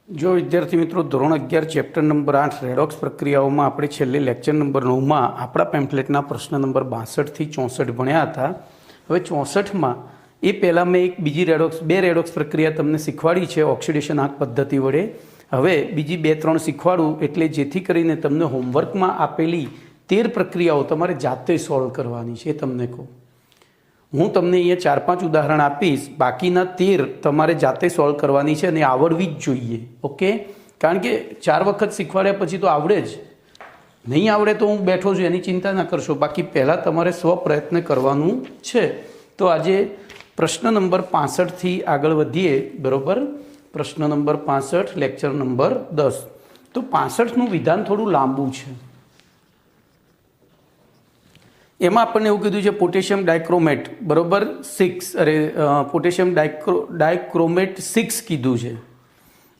जो विद्यार्थी मित्रों धोरण 11 चैप्टर नंबर 8 रेडॉक्स प्रक्रियाओं में આપણે છેલ્લે લેક્ચર નંબર 9 માં આપણા પેમ્ફલેટના પ્રશ્ન નંબર 62 થી 64 ભણ્યા હતા। હવે 64 માં એ પહેલા મેં એક બીજી બે રેડોક્સ પ્રક્રિયા તમને શીખવાડી છે ઓક્સિડેશન આંક પદ્ધતિ વડે। હવે બીજી 2-3 શીખવાડું એટલે જેથી કરીને તમને હોમવર્કમાં આપેલી 13 પ્રક્રિયાઓ તમારે જાતે સોલ્વ કરવાની છે। તમને કહું હું તમને અહીંયા 4-5 ઉદાહરણ આપીશ, બાકીના 13 તમારે જાતે સોલ્વ કરવાની છે અને આવડવી જ જોઈએ। ઓકે, કારણ કે 4 વખત શીખવાડ્યા પછી તો આવડે જ, નહીં આવડે તો હું બેઠો છું એની ચિંતા ના કરશો, બાકી પહેલાં તમારે સ્વપ્રયત્ન કરવાનું છે। તો આજે પ્રશ્ન નંબર 65થી આગળ વધીએ, બરાબર। પ્રશ્ન નંબર 65 લેક્ચર નંબર 10। તો 65નું વિધાન થોડું લાંબુ છે। એમાં આપણને એવું કીધું છે પોટેશિયમ ડાયક્રોમેટ બરાબર 6 પોટેશિયમ ડાયક્રોમેટ 6 કીધું છે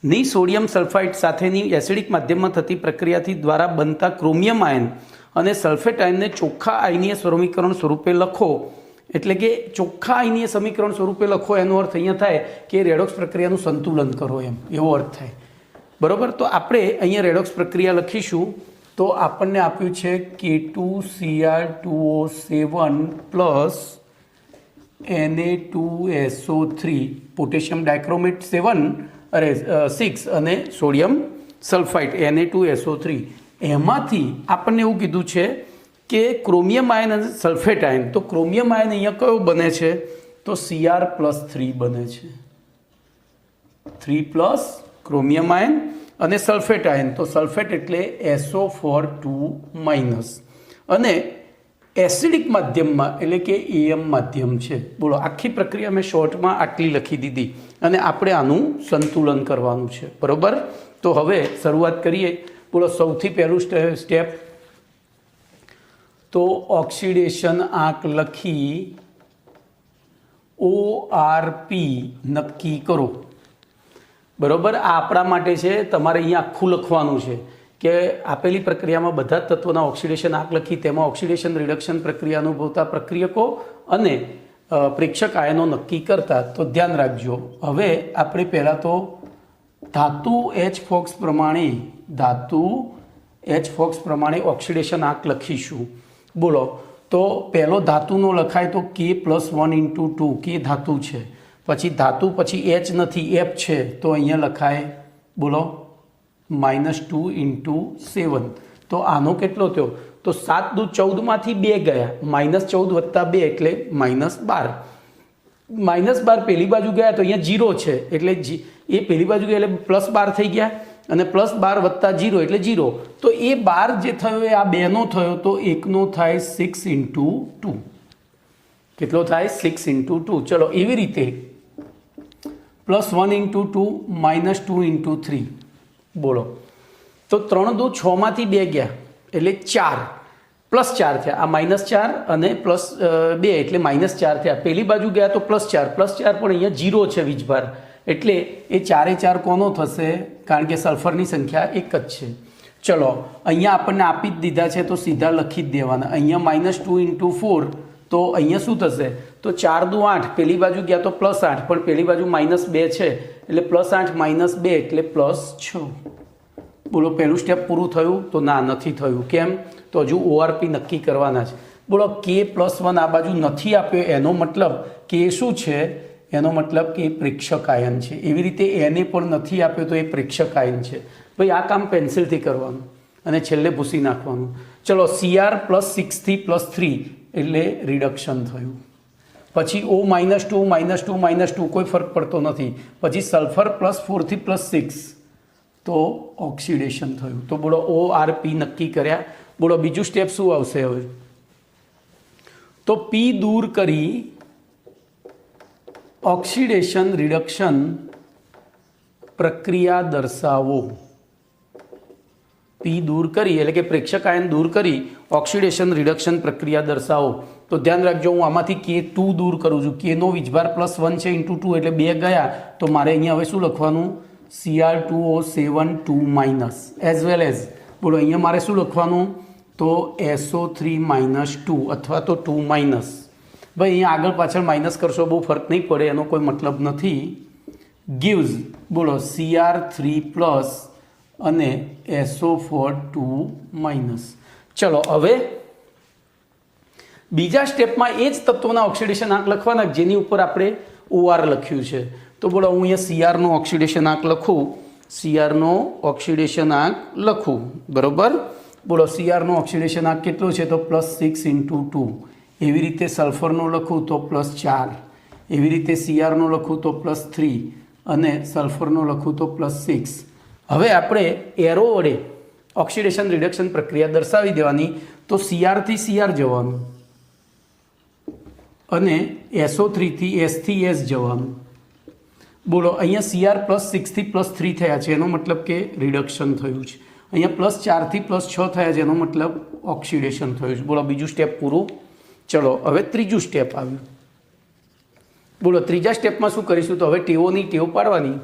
ની સોડિયમ સલ્ફાઇડ સાથેની એસિડિક માધ્યમમાં થતી પ્રક્રિયાથી દ્વારા બનતા ક્રોમિયમ આયન અને સલ્ફેટ આયનને ચોખ્ખા આયનીય સમીકરણ સ્વરૂપે લખો। એટલે કે ચોખ્ખા આયનીય સમીકરણ સ્વરૂપે લખો એનો અર્થ અહીંયા થાય કે રેડોક્સ પ્રક્રિયાનું સંતુલન કરો, એમ એવો અર્થ થાય, બરાબર। તો આપણે અહીંયા રેડોક્સ પ્રક્રિયા લખીશું। तो आपने आप्યું છે K2Cr2O7 plus Na2SO3 potassium dichromate 6 અને સોડિયમ સલ્ફાઇડ Na2SO3 એમાંથી આપણને એવું કીધું છે કે ક્રોમિયમ આયન અને સલ્ફેટ આયન। તો ક્રોમિયમ આયન અહીંયા કયો બને છે? તો Cr+3 બને છે, 3+ ક્રોમિયમ આયન અને સલ્ફેટ આયન। તો સલ્ફેટ એટલે SO4 અને એસિડિક માધ્યમમાં એટલે કે AM માધ્યમ છે। બોલો, આખી પ્રક્રિયા મેં શોર્ટમાં આટલી લખી દીધી અને આપણે આનું સંતુલન કરવાનું છે, બરાબર। તો હવે શરૂઆત કરીએ। બોલો, સૌથી પહેલું સ્ટેપ તો ઓક્સિડેશન આંક લખી ORP નક્કી કરો, બરાબર। આ આપણા માટે છે, તમારે અહીંયા આખું લખવાનું છે કે આપેલી પ્રક્રિયામાં બધા જ તત્વોના ઓક્સિડેશન આંક લખી તેમાં ઓક્સિડેશન રિડક્શન પ્રક્રિયા અનુભવતા પ્રક્રિયકો અને પ્રેક્ષક આયનો નક્કી કરતા। તો ધ્યાન રાખજો। હવે આપણે પહેલાં તો ધાતુ H ફોક્સ પ્રમાણે ઓક્સિડેશન આંક લખીશું। બોલો, તો પહેલો ધાતુનો લખાય તો K+1 × 2, K ધાતુ છે, પછી ધાતુ પછી H નથી, F છે, તો અહીંયા લખાય, બોલો, -2 × 7। તો આનો કેટલો થયો? તો 7 દુ 14 માંથી 2 ગયા, -14 + 2 એટલે -12। -12 પેલી બાજુ ગયા તો અહીંયા 0 છે, એટલે એ પેલી બાજુ ગયા એટલે +12 થઈ ગયા, અને +12 + 0 એટલે 0। તો એ 12 જે થયો એ આ 2નો થયો, તો 1નો થાય 6 × 2। કેટલો થાય? 6 × 2। ચલો, એવી રીતે +1 × 2 -2 × 3। બોલો, તો 3 દુ 6 માંથી 2 ગયા એટલે 4 +4 થયા, આ -4 અને +2 એટલે -4 થયા। પેલી બાજુ ગયા તો +4 પણ અહીંયા 0 છે વીજભાર, એટલે એ 4 કોનો થશે? કારણ કે સલ્ફરની સંખ્યા એક જ છે। ચલો, અહીંયા આપણને આપી જ દીધા છે તો સીધા લખી જ દેવાના। અહીંયા -2 × 4, તો અહીંયા શું થશે? તો 4 દુ 8, પેલી બાજુ ગયા તો +8, પણ પેલી બાજુ -2 છે એટલે +8 -2 એટલે +6। બોલો, પહેલું સ્ટેપ પૂરું થયું? તો ના, નથી થયું। કેમ? તો હજુ ORP નક્કી કરવાના છે। બોલો, K+1 આ બાજુ નથી આપ્યો, એનો મતલબ કે શું છે? એનો મતલબ કે પ્રેક્ષક આયન છે। એવી રીતે એને પણ નથી આપ્યો તો એ પ્રેક્ષક આયન છે। ભાઈ, આ કામ પેન્સિલથી કરવાનું અને છેલ્લે ભૂસી નાખવાનું। ચલો, Cr+6 થી +3 એટલે રિડક્શન થયું, પછી O -2 કોઈ ફરક પડતો નથી, પછી સલ્ફર +4 થી +6 તો ઓક્સિડેશન થયું। તો બોલો, ORP નક્કી કર્યા। બોલો, બીજું સ્ટેપ શું આવશે હવે? તો P દૂર કરી ઓક્સિડેશન રિડક્શન પ્રક્રિયા દર્શાવો। P દૂર કરી એટલે કે પ્રેક્ષક આયન દૂર કરી ઓક્સિડેશન રિડક્શન પ્રક્રિયા દર્શાવો। તો ધ્યાન રાખજો, હું આમાંથી K2 દૂર કરું છું, Kનો વીજભાર +1 છે × 2 એટલે 2 ગયા, તો મારે અહીંયા હવે શું લખવાનું? Cr2O7 2- એઝ વેલ એઝ, બોલો, અહીંયા મારે શું લખવાનું? તો SO3 - 2 અથવા તો 2-। ભાઈ, અહીંયા આગળ પાછળ માઇનસ કરશો બહુ ફરક નહીં પડે, એનો કોઈ મતલબ નથી। gives બોલો Cr3 પ્લસ અને SO4 માઇનસ. ચલો હવે બીજા સ્ટેપમાં એ જ તત્વોના ઓક્સિડેશન આંક લખવાના જેની ઉપર આપણે OR લખ્યું છે. તો બોલો હું અહીંયા CR નો ઓક્સિડેશન આંક લખું, CR નો ઓક્સિડેશન આંક લખું, બરોબર. બોલો CR નો ઓક્સિડેશન આંક કેટલો છે તો +6 × 2. એવી રીતે સલ્ફરનો લખું તો +4, એવી રીતે CR નો લખું તો +3 અને સલ્ફરનો લખું તો +6. હવે આપણે એરો વડે ઓક્સિડેશન રિડક્શન પ્રક્રિયા દર્શાવી દેવાની. તો CR થી CR જવાનું અને SO3 થી S થી S જવાનું. બોલો અહીંયા CR +6 થી +3 થયા છે, એનો મતલબ કે રિડક્શન થયું છે. અહીંયા +4 થી +6 થયા છે, એનો મતલબ ઓક્સિડેશન થયું છે. બોલો બીજું સ્ટેપ પૂરું. ચલો હવે ત્રીજું સ્ટેપ આવ્યું. બોલો ત્રીજા સ્ટેપમાં શું કરીશું તો હવે ટેવોની ટેવ પાડવાની.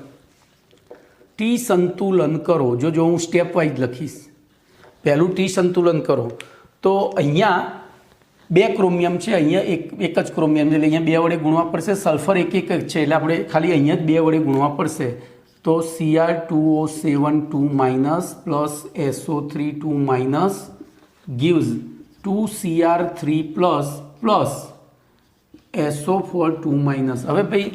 ટી સંતુલન કરો. જો હું સ્ટેપ વાઇઝ લખીશ. પહેલું ટી સંતુલન કરો તો અહીંયા 2 ક્રોમિયમ છે, અહીંયા એક જ ક્રોમિયમ છે એટલે અહીંયા 2 વડે ગુણવા પડશે. સલ્ફર એક છે એટલે આપણે ખાલી અહીંયા જ 2 વડે ગુણવા પડશે. તો Cr2O7 2 minus plus SO3 2 minus gives 2Cr3 plus SO4 2 minus. હવે ભાઈ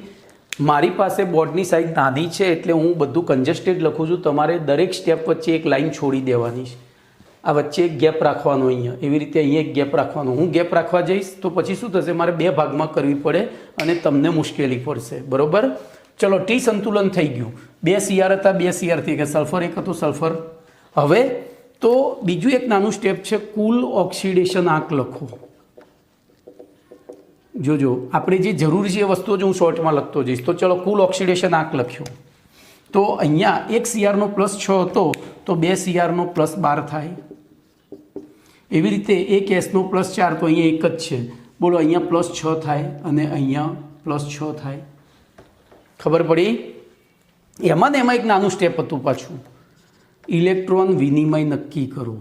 મારી પાસે બોર્ડની સાઈઝ નાની છે એટલે હું બધું કન્જેસ્ટેડ લખું છું. તમારે દરેક સ્ટેપ વચ્ચે એક લાઈન છોડી દેવાની છે. આ વચ્ચે એક ગેપ રાખવાનો, અહીંયા એવી રીતે અહીંયા એક ગેપ રાખવાનો. હું ગેપ રાખવા જઈશ તો પછી શું થશે, મારે 2 ભાગમાં કરવી પડે અને તમને મુશ્કેલી પડશે, બરોબર. ચલો ટી સંતુલન થઈ ગયું. 2 CR હતા, 2 CR થઈ ગયા. સલ્ફર એક હતું, સલ્ફર. હવે તો બીજું એક નાનું સ્ટેપ છે, કુલ ઓક્સિડેશન આંક લખો. જોજો આપણે જે જરૂરી છે એ વસ્તુઓ જ હું શોર્ટમાં લખતો જઈશ. તો ચલો કુલ ઓક્સિડેશન આંક લખ્યો. તો અહીંયા એક CR નો +6 હતો તો 2 CR નો +12 થાય. એવી રીતે એક S નો +4 તો અહીંયા એક જ છે. બોલો અહીંયા +6 થાય અને અહીંયા +6 થાય. ખબર પડી? એમાં ને એમાં એક નાનું સ્ટેપ હતું પાછું, ઇલેક્ટ્રોન વિનિમય નક્કી કરો.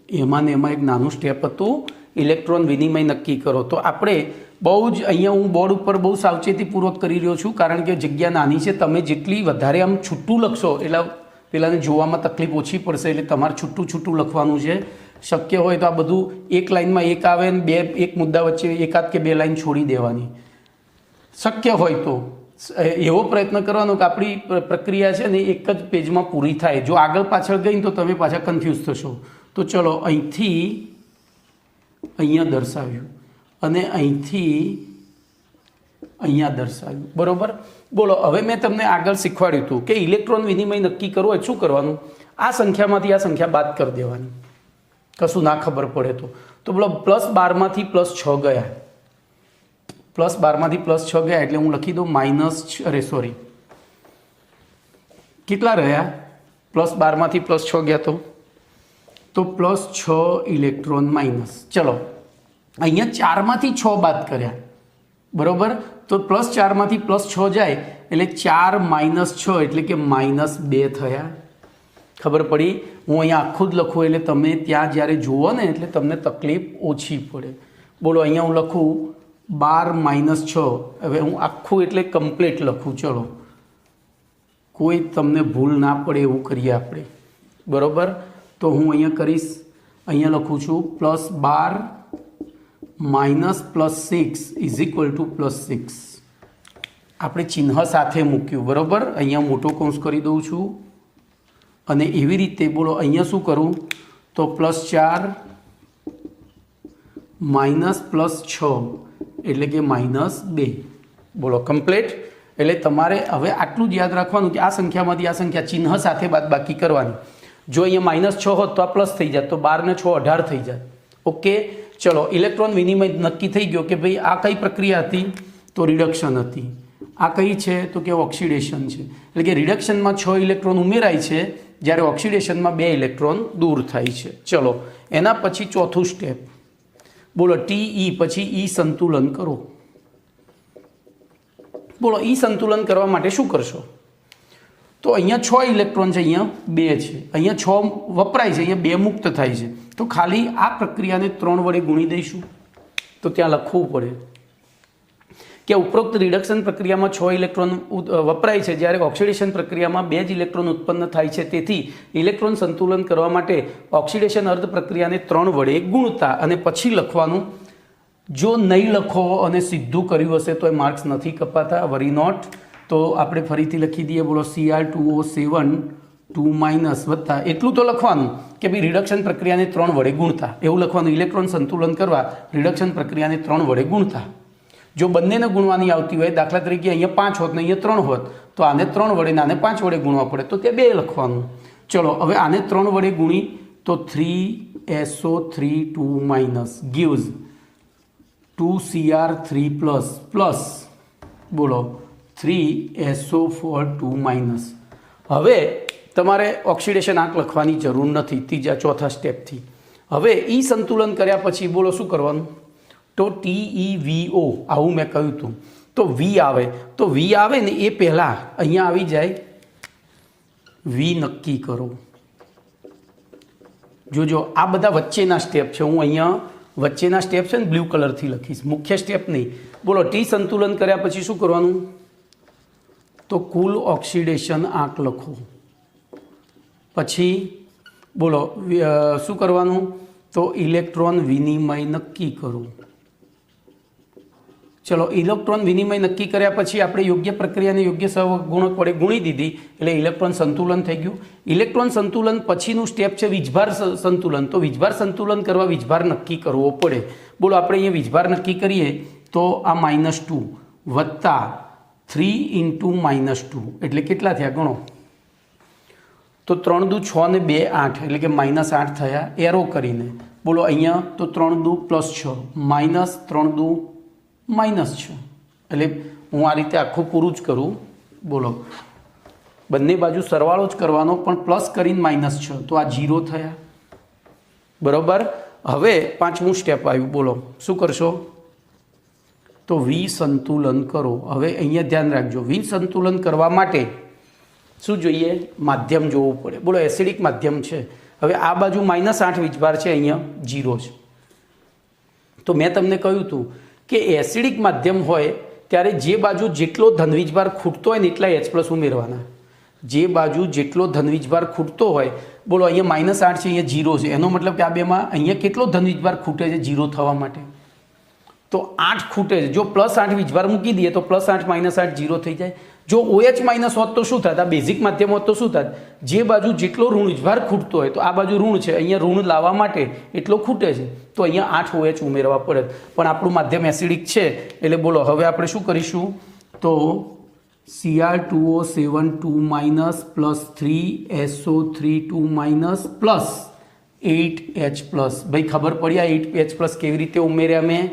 એમાં ને એમાં એક નાનું સ્ટેપ હતું, ઇલેક્ટ્રોન વિનિમય નક્કી કરો. તો આપણે બહુ જ અહીંયા હું બોર્ડ ઉપર બહુ સાવચેતીપૂર્વક કરી રહ્યો છું કારણ કે જગ્યા નાની છે. તમે જેટલી વધારે આમ છૂટું લખશો એટલે પેલાને જોવામાં તકલીફ ઓછી પડશે. એટલે તમારે છૂટું લખવાનું છે. શક્ય હોય તો આ બધું એક લાઇનમાં એક આવે ને એક મુદ્દા વચ્ચે એકાદ કે 2 લાઇન છોડી દેવાની. શક્ય હોય તો એવો પ્રયત્ન કરવાનો કે આપણી પ્રક્રિયા છે ને એક જ પેજમાં પૂરી થાય. જો આગળ પાછળ ગઈ તો તમે પાછા કન્ફ્યુઝ થશો. તો ચલો અહીંથી અહીંયા દર્શાવ્યું અને અહીંથી અહીંયા દર્શાવ્યું, બરોબર. બોલો હવે મેં તમને આગળ શીખવાડ્યું હતું કે ઇલેક્ટ્રોન વિનિમય નક્કી કરવું હોય શું કરવાનું, આ સંખ્યામાંથી આ સંખ્યા બાદ કરી દેવાની, કશું ના ખબર પડે તો બોલો +12 માંથી +6 ગયા, +12 માંથી +6 ગયા એટલે હું લખી દઉં કેટલા રહ્યા, +12 માંથી +6 ગયા તો +6 ઇલેક્ટ્રોન માઇનસ. ચલો અહીંયા 4 માંથી 6 બાદ કર્યા, બરોબર. તો +4 માંથી +6 જાય એટલે 4 - 6 એટલે કે -2 થયા. ખબર પડી? હું અહીંયા આખું જ લખું એટલે તમે ત્યાં જ્યારે જુઓ ને એટલે તમને તકલીફ ઓછી પડે. બોલો અહીંયા હું લખું 12 - 6. હવે હું આખું એટલે કમ્પ્લીટ લખું. ચલો કોઈ તમને ભૂલ ના પડે એવું કરીએ આપણે, બરોબર. તો હું અહીંયા કરીશ, અહીંયા લખું છું +12 - +6 = +6. આપણે ચિહ્ન સાથે મૂક્યું, બરોબર. અહીંયા મોટો કૌંસ કરી દઉં છું અને એવી રીતે બોલો અહીંયા શું કરું તો +4 - +6 એટલે કે -2. બોલો કમ્પ્લીટ. એટલે તમારે હવે આટલું જ યાદ રાખવાનું કે આ સંખ્યામાંથી આ સંખ્યા ચિહ્ન સાથે બાદબાકી કરવાની. જો અહીંયા -6 હોત તો આ પ્લસ થઈ જાય, તો 12 ને 6 18 થઈ જાય. ઓકે, ચલો ઇલેક્ટ્રોન વિનિમય નક્કી થઈ ગયો કે ભાઈ આ કઈ પ્રક્રિયા હતી તો રિડક્શન હતી. આ કઈ છે તો કે ઓક્સિડેશન છે. એટલે કે રિડક્શનમાં 6 ઇલેક્ટ્રોન ઉમેરાય છે જ્યારે ઓક્સિડેશનમાં 2 ઇલેક્ટ્રોન દૂર થાય છે. ચલો એના પછી ચોથું સ્ટેપ, બોલો TE પછી E સંતુલન કરો. બોલો E સંતુલન કરવા માટે શું કરશો તો અહીંયા 6 ઇલેક્ટ્રોન છે, અહીંયા 2 છે, અહીંયા 6 વપરાય છે, અહીંયા 2 મુક્ત થાય છે. તો ખાલી આ પ્રક્રિયાને 3 વડે ગુણી દઈશું. તો ત્યાં લખવું પડે કે ઉપરોક્ત રિડક્શન પ્રક્રિયામાં 6 ઇલેક્ટ્રોન વપરાય છે, જ્યારે ઓક્સિડેશન પ્રક્રિયામાં 2 જ ઇલેક્ટ્રોન ઉત્પન્ન થાય છે. તેથી ઇલેક્ટ્રોન સંતુલન કરવા માટે ઓક્સિડેશન અર્ધ પ્રક્રિયાને 3 વડે ગુણતા. અને પછી લખવાનું, જો નહીં લખો અને સીધું કર્યું હશે તો એ માર્ક્સ નથી કપાતા, વરી નોટ. તો આપણે ફરીથી લખી દઈએ, બોલો Cr2O7 2- વત્તા એટલું તો લખવાનું કે ભાઈ રિડક્શન પ્રક્રિયાને 3 વડે ગુણતા, એવું લખવાનું. ઇલેક્ટ્રોન સંતુલન કરવા રિડક્શન પ્રક્રિયાને 3 વડે ગુણતા. જો બંનેને ગુણવાની આવતી હોય, દાખલા તરીકે અહીંયા 5 હોત ને અહીંયા 3 હોત, તો આને 3 વડે ને આને 5 વડે ગુણવા પડે, તો તે 2 લખવાનું. ચલો હવે આને 3 વડે ગુણી તો 3SO3 2- gives 2Cr3 પ્લસ બોલો 3SO4 2-. હવે તમારે ઓક્સિડેશન આંક લખવાની જરૂર નથી ત્રીજા ચોથા સ્ટેપથી. હવે ઈ સંતુલન કર્યા પછી બોલો શું કરવાનું? તો TeVO આવું મેં કહ્યું હતું. તો V આવે, તો V આવે ને એ પહેલાં અહીંયા આવી જાય V નક્કી કરો. જોજો આ બધા વચ્ચેના સ્ટેપ છે, હું અહીંયા વચ્ચેના સ્ટેપ છે ને બ્લુ કલરથી લખીશ, મુખ્ય સ્ટેપ નહીં. બોલો ટી સંતુલન કર્યા પછી શું કરવાનું? તો કુલ ઓક્સિડેશન આંક લખો. પછી બોલો શું કરવાનું? તો ઇલેક્ટ્રોન વિનિમય નક્કી કરો. ચલો ઇલેક્ટ્રોન વિનિમય નક્કી કર્યા પછી આપણે યોગ્ય પ્રક્રિયાને યોગ્ય સહગુણક વડે ગુણી દીધી, એટલે ઇલેક્ટ્રોન સંતુલન થઈ ગયું. ઇલેક્ટ્રોન સંતુલન પછીનું સ્ટેપ છે વીજભાર સંતુલન. તો વીજભાર સંતુલન કરવા વીજભાર નક્કી કરવો પડે. બોલો આપણે અહીંયા વીજભાર નક્કી કરીએ તો આ -2 વત્તા 3 × -2 એટલે કેટલા થયા ગણો? તો 3 દુ 6 ને 2 8 એટલે કે -8 થયા એરો કરીને. બોલો અહીંયા તો 3 દુ +6 -3 દુ -6 એટલે હું આ રીતે આખું પૂરું જ કરું. બોલો બંને બાજુ સરવાળો જ કરવાનો, પણ પ્લસ કરીને -6 તો આ 0 થયા. બરાબર. હવે પાંચમું સ્ટેપ આવ્યું. બોલો શું કરશો? તો વિસંતુલન કરો. હવે અહીંયા ધ્યાન રાખજો, વિસંતુલન કરવા માટે શું જોઈએ? માધ્યમ જોવું પડે. બોલો એસિડિક માધ્યમ છે. હવે આ બાજુ -8 વીજભાર છે, અહીંયા 0 છે. તો મેં તમને કહ્યું હતું કે એસિડિક માધ્યમ હોય ત્યારે જે બાજુ જેટલો ધનવીજભાર ખૂટતો હોય ને એટલા H+ ઉમેરવાના. જે બાજુ જેટલો ધનવીજભાર ખૂટતો હોય, બોલો અહીંયા -8 છે, અહીંયા 0 છે, એનો મતલબ કે આ બેમાં અહીંયા કેટલો ધનવીજભાર ખૂટે છે 0 થવા માટે? તો 8 ખૂટે છે. જો +8 વીજભાર મૂકી દઈએ તો +8 -8 0 થઈ જાય. જો OH- હોત તો શું થાય? આ બેઝિક માધ્યમ હોત તો શું થાય? જે બાજુ જેટલો ઋણ વીજભાર ખૂટતો હોય, તો આ બાજુ ઋણ છે, અહીંયા ઋણ લાવવા માટે એટલો ખૂટે છે, તો અહીંયા 8 OH ઉમેરવા પડે. પણ આપણું માધ્યમ એસિડિક છે, એટલે બોલો હવે આપણે શું કરીશું? તો Cr2O7 2- plus 3SO3 2- plus 8H+. ભાઈ ખબર પડી આ 8H+ કેવી રીતે ઉમેર્યા મેં?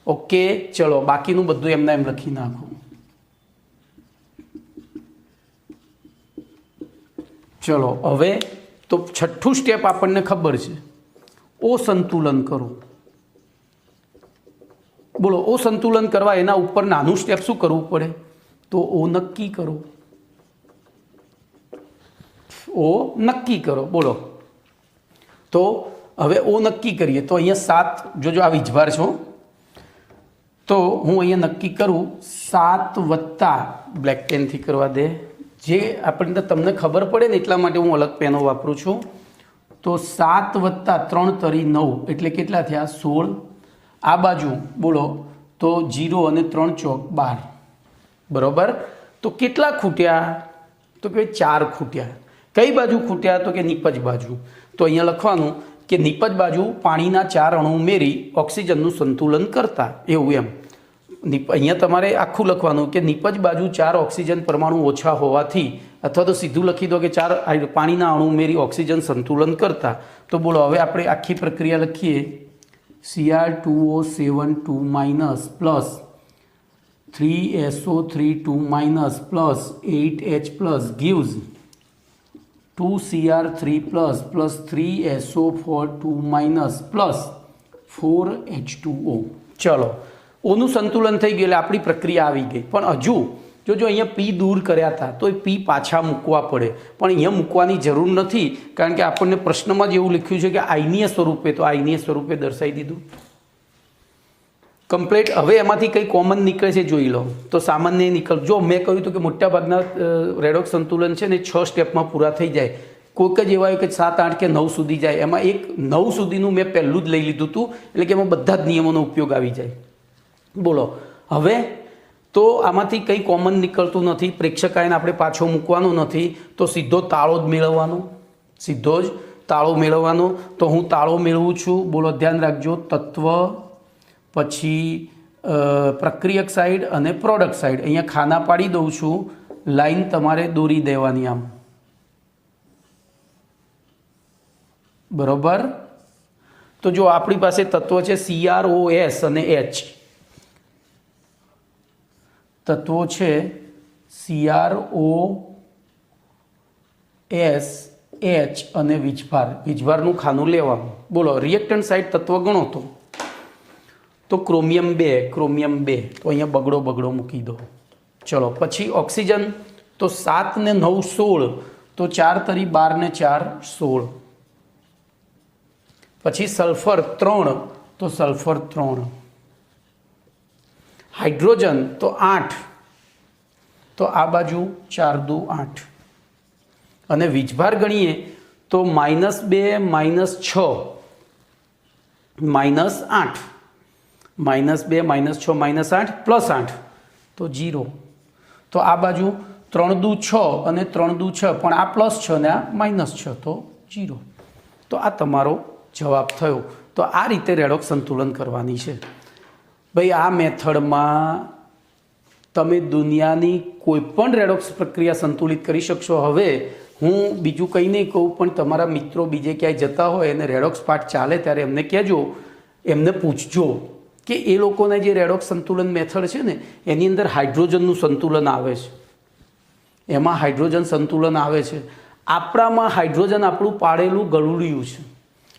ઓકે. ચલો બાકીનું બધું એમને એમ લખી નાખો. ચલો હવે તો છઠ્ઠું સ્ટેપ આપણને ખબર છે, ઓ સંતુલન કરો. બોલો ઓ સંતુલન કરવા એના ઉપર નાનું સ્ટેપ શું કરવું પડે? તો ઓ નક્કી કરો. ઓ નક્કી કરો. બોલો તો હવે ઓ નક્કી કરીએ તો અહીંયા 7, જોજો આ વીજભાર છો, તો હું અહીંયા નક્કી કરું 7 વત્તા બ્લેક પેનથી કરવા દે, જે આપણને તમને ખબર પડે ને એટલા માટે હું અલગ પેનો વાપરું છું. તો 7 વત્તા 3 તરી 9 એટલે કેટલા થયા? 16. આ બાજુ બોલો તો 0 અને 3 ચોક 12. બરાબર. તો કેટલા ખૂટ્યા? તો કે 4 ખૂટ્યા. કઈ બાજુ ખૂટ્યા? તો કે નિપજ બાજુ. તો અહીંયા લખવાનું કે નિપજ બાજુ પાણીના 4 અણુ ઉમેરી ઓક્સિજનનું સંતુલન કરતા, એવું એમ. અહીંયા તમારે આખું લખવાનું કે નિપજ બાજુ 4 ઓક્સિજન પરમાણુ ઓછા હોવાથી, અથવા તો સીધું લખી દો કે 4 પાણીના અણુ ઉમેરી ઓક્સિજન સંતુલન કરતા. તો બોલો હવે આપણે આખી પ્રક્રિયા લખીએ. Cr2O7 2- plus 3SO3 2- plus 8H+ gives 2Cr3 plus 3SO4 2- plus 4H2O. ચલો ઓનું સંતુલન થઈ ગયું એટલે આપણી પ્રક્રિયા આવી ગઈ. પણ હજુ જો અહીંયા P દૂર કર્યા હતા તો એ P પાછા મૂકવા પડે, પણ અહીંયા મૂકવાની જરૂર નથી, કારણ કે આપણને પ્રશ્નમાં જ એવું લખ્યું છે કે આયનીય સ્વરૂપે, તો આયનીય સ્વરૂપે દર્શાવી દીધું. કમ્પ્લીટ. હવે એમાંથી કંઈ કોમન નીકળે છે જોઈ લો. તો સામાન્ય નીકળ, જો મેં કહ્યું હતું કે મોટાભાગના રેડોક્સ સંતુલન છે ને 6 સ્ટેપમાં પૂરા થઈ જાય. કોઈક જ એવા હોય કે 7, 8 કે 9 સુધી જાય. એમાં એક 9 સુધીનું મેં પહેલું જ લઈ લીધું હતું, એટલે કે એમાં બધા જ નિયમોનો ઉપયોગ આવી જાય. બોલો હવે તો આમાંથી કંઈ કોમન નીકળતું નથી. પ્રેક્ષકાયને આપણે પાછો મૂકવાનો નથી, તો સીધો તાળો જ મેળવવાનો, સીધો જ તાળો મેળવવાનો. તો હું તાળો મેળવું છું. બોલો, ધ્યાન રાખજો. તત્વ, પછી પ્રક્રિયક સાઈડ અને પ્રોડક્ટ સાઈડ. અહીંયા ખાના પાડી દઉં છું. લાઈન તમારે દોરી દેવાની આમ, બરોબર. તો જો આપણી પાસે તત્વ છે CROS અને H. તત્વો છે CROS H અને વીજભાર. વીજભારનું ખાનું લેવાનું. બોલો, રિએક્ટન્ટ સાઈડ તત્વ ગણો તો ક્રોમિયમ 2, ક્રોમિયમ 2. તો અહીંયા બગડો મૂકી દો. ચલો, પછી ઓક્સિજન તો 7 ને 9 16, તો 4 તરી 12 ને 4 16. પછી સલ્ફર 3, તો સલ્ફર 3. હાઇડ્રોજન તો 8, તો આ બાજુ 4 દુ 8. અને વીજભાર ગણીએ તો -2 -6 -8, -2 -6 -8 +8, તો 0. તો આ બાજુ 3 દુ 6 અને 3 દુ 6, પણ આ +6 ને આ -6, તો 0. તો આ તમારો જવાબ થયો. તો આ રીતે રેડોક્સ સંતુલન કરવાની છે ભાઈ. આ મેથડમાં તમે દુનિયાની કોઈ પણ રેડોક્સ પ્રક્રિયા સંતુલિત કરી શકશો. હવે હું બીજું કંઈ નહીં કહું, પણ તમારા મિત્રો બીજે ક્યાંય જતા હોય અને રેડોક્સ પાઠ ચાલે ત્યારે એમને કહેજો, એમને પૂછજો કે એ લોકોને જે રેડોક્સ સંતુલન મેથડ છે ને એની અંદર હાઇડ્રોજનનું સંતુલન આવે છે. એમાં હાઇડ્રોજન સંતુલન આવે છે. આપણામાં હાઇડ્રોજન આપણું પાડેલું ગળુડિયું છે,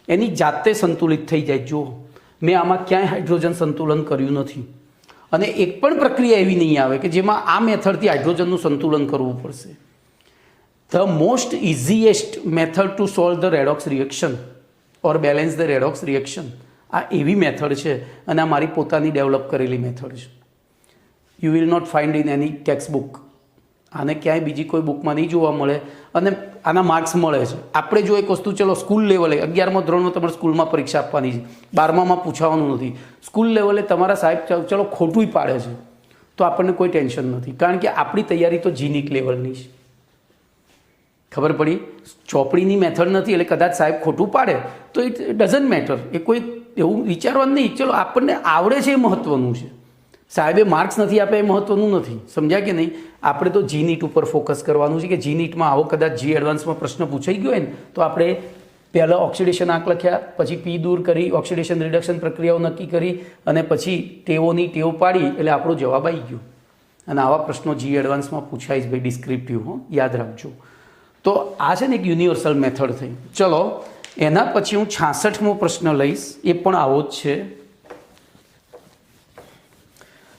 એની જાતે સંતુલિત થઈ જાય. જો મેં આમાં ક્યાંય હાઇડ્રોજન સંતુલન કર્યું નથી, અને એક પણ પ્રક્રિયા એવી નહીં આવે કે જેમાં આ મેથડથી હાઇડ્રોજનનું સંતુલન કરવું પડશે. The most easiest method to solve the redox reaction or balance the redox reaction, આ એવી મેથડ છે અને આ મારી પોતાની ડેવલપ કરેલી મેથડ છે. You will not find in any text book. આને ક્યાંય બીજી કોઈ બુકમાં નહીં જોવા મળે, અને આના માર્ક્સ મળે છે. આપણે જો એક વસ્તુ, ચલો સ્કૂલ લેવલે 11મા ધોરણમાં તમારે સ્કૂલમાં પરીક્ષા આપવાની છે, 12મામાં પૂછવાનું નથી. સ્કૂલ લેવલે તમારા સાહેબ ચલો ખોટું પાડે છે તો આપણને કોઈ ટેન્શન નથી, કારણ કે આપણી તૈયારી તો જીનિક લેવલની છે. ખબર પડી? ચોપડીની મેથડ નથી, એટલે કદાચ સાહેબ ખોટું પાડે તો ઇટ ડઝન્ટ મેટર. એ કોઈ એવું વિચારવાનું નહીં. ચલો આપણને આવડે છે એ મહત્ત્વનું છે. સાહેબે માર્ક્સ નથી આપ્યા એ મહત્ત્વનું નથી. સમજ્યા કે નહીં? આપણે તો જી નીટ ઉપર ફોકસ કરવાનું છે કે જી નીટમાં આવો કદાચ જી એડવાન્સમાં પ્રશ્ન પૂછાઈ ગયો હોય ને તો આપણે પહેલાં ઓક્સિડેશન આંક લખ્યા, પછી પી દૂર કરી, ઓક્સિડેશન રિડક્શન પ્રક્રિયાઓ નક્કી કરી, અને પછી ટેવોની ટેવ પાડી, એટલે આપણો જવાબ આવી ગયો. અને આવા પ્રશ્નો જી એડવાન્સમાં પૂછાય જ ભાઈ, ડિસ્ક્રિપ્ટિવ. યાદ રાખજો. તો આ છે ને એક યુનિવર્સલ મેથડ થઈ. ચલો એના પછી હું 66મો પ્રશ્ન લઈશ. એ પણ આવો જ છે.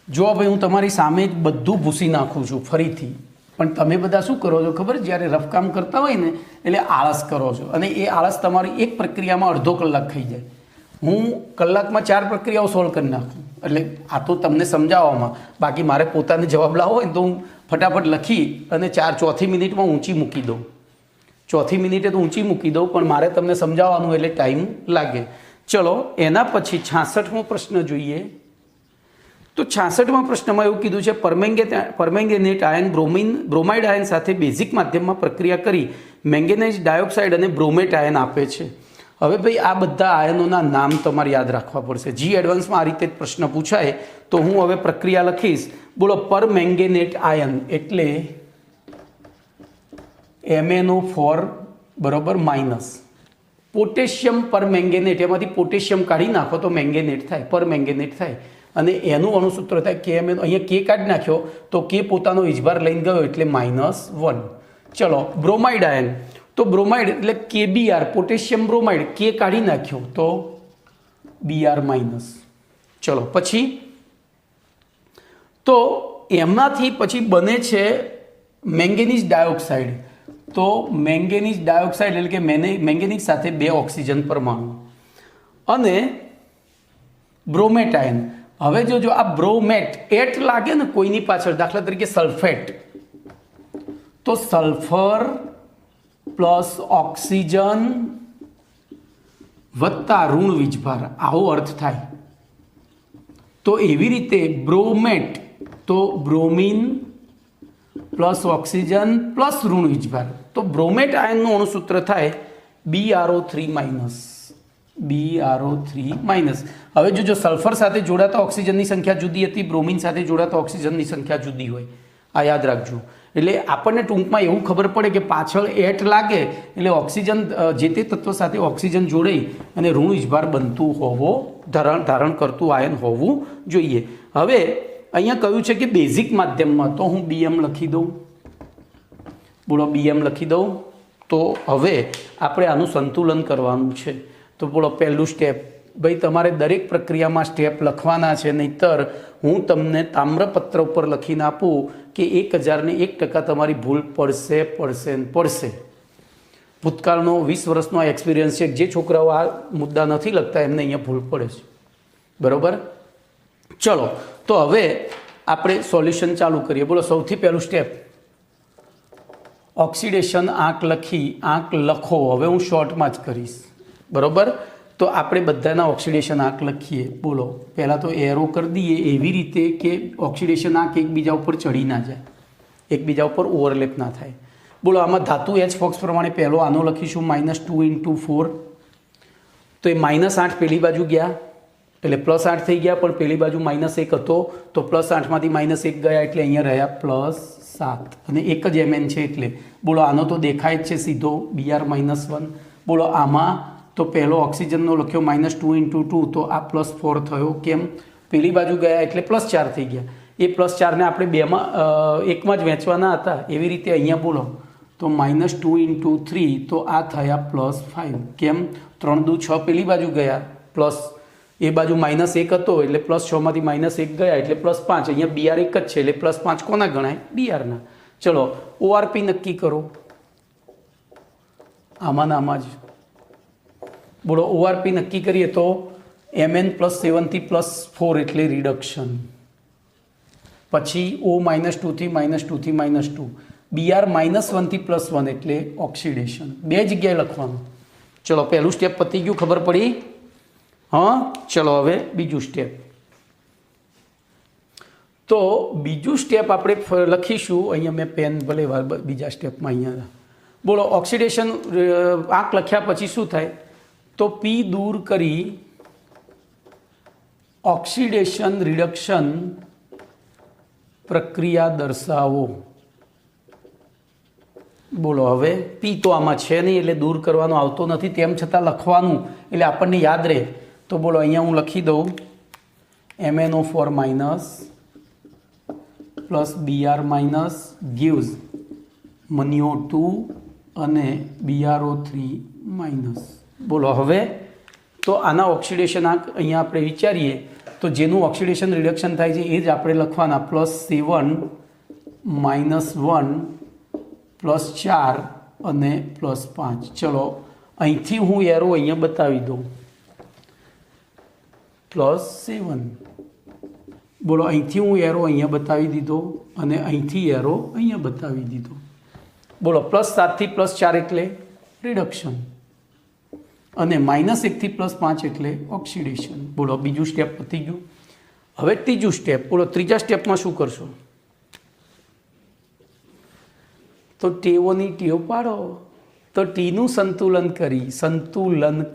જો ભાઈ હું તમારી સામે જ બધું ભૂસી નાખું છું ફરીથી, પણ તમે બધા શું કરો છો ખબર? જ્યારે રફ કામ કરતા હોય ને એટલે આળસ કરો છો, અને એ આળસ તમારી એક પ્રક્રિયામાં અડધો કલાક થઈ જાય. હું કલાકમાં 4 પ્રક્રિયાઓ સોલ્વ કરી નાખું. એટલે આ તો તમને સમજાવવામાં, બાકી મારે પોતાને જવાબ લાવવો હોય ને તો હું ફટાફટ લખી અને 4 મિનિટમાં ઊંચી મૂકી દઉં. 4 મિનિટે તો ઊંચી મૂકી દઉં, પણ મારે તમને સમજાવવાનું એટલે ટાઈમ લાગે. ચલો એના પછી 66મો પ્રશ્ન જોઈએ. તો 66મા પ્રશ્નમાં એવું કીધું છે, પરમેંગેનેટ આયન બ્રોમાઇડ આયન સાથે બેઝિક માધ્યમમાં પ્રક્રિયા કરી મેંગેનેઝ ડાયોક્સાઇડ અને બ્રોમેટ આયન આપે છે. હવે ભાઈ આ બધા આયનોના નામ તમારે યાદ રાખવા પડશે. જી એડવાન્સમાં આ રીતે જ પ્રશ્ન પૂછાય. તો હું હવે પ્રક્રિયા લખીશ. બોલો, પરમેંગેનેટ આયન એટલે MnO4 બરોબર માઇનસ. પોટેશિયમ પરમેંગેનેટ, એમાંથી પોટેશિયમ કાઢી નાખો તો મેંગેનેટ થાય, પરમેંગેનેટ થાય. અને એનું અણુસૂત્ર થાય KMnO. અહીંયા કે કાઢી નાખ્યો તો કે પોતાનો વીજભાર લઈને ગયો એટલે -1. ચલો બ્રોમાઇડ આયન, તો બ્રોમાઇડ એટલે KBr, પોટેશિયમ બ્રોમાઇડ, કે કાઢી નાખ્યો તો Br-. ચલો પછી તો એમાંથી પછી બને છે મેંગેનીઝ ડાયોક્સાઇડ. તો મેંગેનીઝ ડાયોક્સાઇડ એટલે કે મેંગેનીઝ સાથે 2 ઓક્સિજન પરમાણુ, અને બ્રોમેટ આયન. હવે જો આ બ્રોમેટ એટ લાગે ને કોઈની પાછળ, દાખલા તરીકે સલ્ફેટ, તો સલ્ફર પ્લસ ઓક્સિજન વત્તા ઋણ વીજભાર, આવો અર્થ થાય. તો એવી રીતે બ્રોમેટ તો બ્રોમિન પ્લસ ઓક્સિજન પ્લસ ઋણ વીજભાર. તો બ્રોમેટ આયનનું અણુસૂત્ર થાય BrO3 માઇનસ. BrO3 minus. હવે જો સલ્ફર સાથે જોડાતા ઓક્સિજનની સંખ્યા જુદી હતી, બ્રોમિન સાથે જોડાતા ઓક્સિજનની સંખ્યા જુદી હોય, આ યાદ રાખજો. એટલે આપણને ટૂંકમાં એવું ખબર પડે કે પાછળ એટ લાગે એટલે ઓક્સિજન જે તે તત્વ સાથે ઓક્સિજન જોડાઈ અને ઋણ વીજભાર બનતું હોવો, ધારણ કરતું આયન હોવું જોઈએ. હવે અહીંયા કહ્યું છે કે બેઝિક માધ્યમમાં, તો હું BM લખી દઉં. બોલો BM લખી દઉં. તો હવે આપણે આનું સંતુલન કરવાનું છે. તો બોલો પહેલું સ્ટેપ, ભાઈ તમારે દરેક પ્રક્રિયામાં સ્ટેપ લખવાના છે, નહીંતર હું તમને તામ્રપત્ર ઉપર લખીને આપું કે 1001% તમારી ભૂલ પડશે. ભૂતકાળનો 20 વર્ષનો એક્સપિરિયન્સ છે. જે છોકરાઓ આ મુદ્દા નથી લખતા એમને અહીંયા ભૂલ પડે છે. બરાબર? ચલો, તો હવે આપણે સોલ્યુશન ચાલુ કરીએ. બોલો સૌથી પહેલું સ્ટેપ, ઓક્સિડેશન આંક લખો. હવે હું શોર્ટમાં જ કરીશ. બરાબર? તો આપણે બધાના ઓક્સિડેશન આંક લખીએ. બોલો પહેલાં તો એરો કરી દઈએ એવી રીતે કે ઓક્સિડેશન આંક એકબીજા ઉપર ચડી ના જાય, એકબીજા ઉપર ઓવરલેપ ના થાય. બોલો આમાં ધાતુ H પ્રમાણે પહેલો આનો લખીશું -2 × 4. તો એ -8 પેલી બાજુ ગયા એટલે +8 થઈ ગયા, પણ પેલી બાજુ -1 હતો તો +8માંથી -1 ગયા એટલે અહીંયા રહ્યા +7 અને એક જ Mn છે એટલે. બોલો આનો તો દેખાય જ છે સીધો Br-1. બોલો આમાં તો પહેલો ઓક્સિજનનો લખ્યો -2 × 2 તો આ +4 થયો. કેમ? પેલી બાજુ ગયા એટલે +4 થઈ ગયા. એ +4ને આપણે એકમાં જ વહેંચવાના હતા, એવી રીતે અહીંયા બોલો તો -2 × 3 તો આ થયા +5. કેમ? 3 દુ 6 પેલી બાજુ ગયા, પ્લસ એ બાજુ -1 હતો એટલે +6માંથી -1 ગયા એટલે +5. અહીંયા Br એક જ છે એટલે +5 કોના ગણાય? Brના. ચલો ORP નક્કી કરો આમાં જ. બોલો ORP નક્કી કરીએ તો Mn +7 થી +4 એટલે રિડક્શન, પછી O -2 થી -2 થી -2, Br -1 થી +1 એટલે ઓક્સિડેશન. બે જગ્યાએ લખવાનું. ચલો પહેલું સ્ટેપ પતી ગયું, ખબર પડી? હા, ચલો હવે બીજું સ્ટેપ. તો બીજું સ્ટેપ આપણે લખીશું અહીંયા, મેં પેન ભલે બીજા સ્ટેપમાં અહીંયા. બોલો ઓક્સિડેશન આંક લખ્યા પછી શું થાય? તો P દૂર કરી ઓક્સિડેશન રિડક્શન પ્રક્રિયા દર્શાવો. બોલો હવે P તો આમાં છે નહીં એટલે દૂર કરવાનો આવતો નથી, તેમ છતાં લખવાનું એટલે આપણને યાદ રહે. તો બોલો અહીંયા હું લખી દઉં MnO4- plus Br- gives MnO2 અને BrO3-. બોલો હવે તો આના ઓક્સિડેશન આંક અહીંયા આપણે વિચારીએ તો જેનું ઓક્સિડેશન રિડક્શન થાય છે એ જ આપણે લખવાના. +7 -1 +4 અને +5. ચલો અહીંથી હું એરો અહીંયા બતાવી દઉં +7. બોલો અહીંથી હું એરો અહીંયા બતાવી દીધો અને અહીંથી એરો અહીંયા બતાવી દીધો. બોલો +7 થી +4 એટલે રિડક્શન અને -1 થી +5 એટલે ઓક્સિડેશન. બોલો બીજું સ્ટેપ પતી ગયું. હવે ત્રીજું સ્ટેપ. બોલો ત્રીજા સ્ટેપમાં શું કરશો? તો ટેવોની ટેવ પાડો. તો ટીનું સંતુલન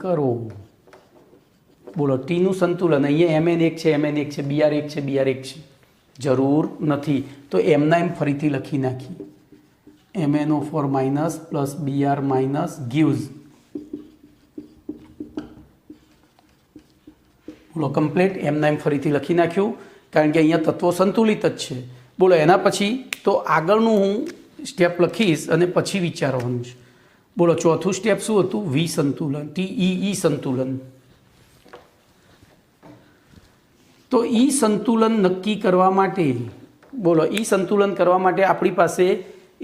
કરો. બોલો ટીનું સંતુલન. અહીંયા Mn1 છે, Mn1 છે, Br1 છે, Br1 છે, જરૂર નથી તો એમના એમ ફરીથી લખી નાખી. MnO4- plus Br- gives. બોલો કમ્પ્લીટ. એમના એમ ફરીથી લખી નાખ્યું કારણ કે અહીંયા તત્વો સંતુલિત જ છે. બોલો એના પછી તો આગળનું હું સ્ટેપ લખીશ અને પછી વિચારવાનું છે. બોલો ચોથું સ્ટેપ શું હતું? વિસંતુલન, TEE સંતુલન. તો ઈ સંતુલન નક્કી કરવા માટે, બોલો ઈ સંતુલન કરવા માટે આપણી પાસે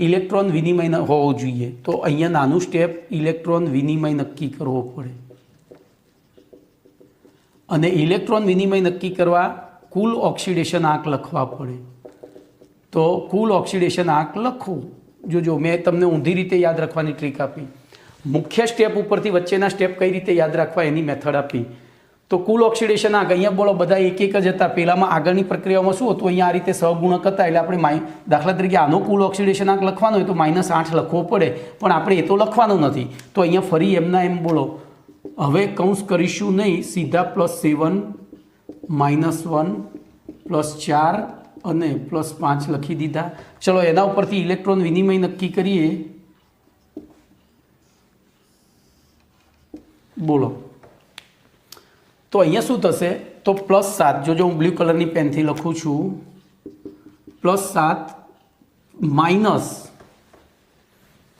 ઇલેક્ટ્રોન વિનિમય હોવો જોઈએ. તો અહીંયા નાનું સ્ટેપ ઇલેક્ટ્રોન વિનિમય નક્કી કરવો પડે. અને ઇલેક્ટ્રોન વિનિમય નક્કી કરવા કુલ ઓક્સિડેશન આંક લખવા પડે. તો કુલ ઓક્સિડેશન આંક લખો. જોજો મેં તમને ઊંધી રીતે યાદ રાખવાની ટ્રીક આપી. મુખ્ય સ્ટેપ ઉપરથી વચ્ચેના સ્ટેપ કઈ રીતે યાદ રાખવા એની મેથડ આપી. તો કુલ ઓક્સિડેશન આંક અહીંયા બોલો બધા એક એક જ હતા. પહેલામાં આગળની પ્રક્રિયામાં શું હતું, અહીંયા આ રીતે સહગુણક હતા એટલે આપણે દાખલા તરીકે આનો કુલ ઓક્સિડેશન આંક લખવાનો હોય તો -8 લખવો પડે, પણ આપણે એ તો લખવાનું નથી. તો અહીંયા ફરી એમના એમ બોલો. હવે કૌંસ કરીશું નહીં, સીધા +7 -1 +4 અને +5 લખી દીધા. ચલો એના ઉપરથી ઇલેક્ટ્રોન વિનિમય નક્કી કરીએ. બોલો તો અહીંયા શું થશે, તો +7, જોજો હું બ્લુ કલરની પેનથી લખું છું, +7 માઇનસ,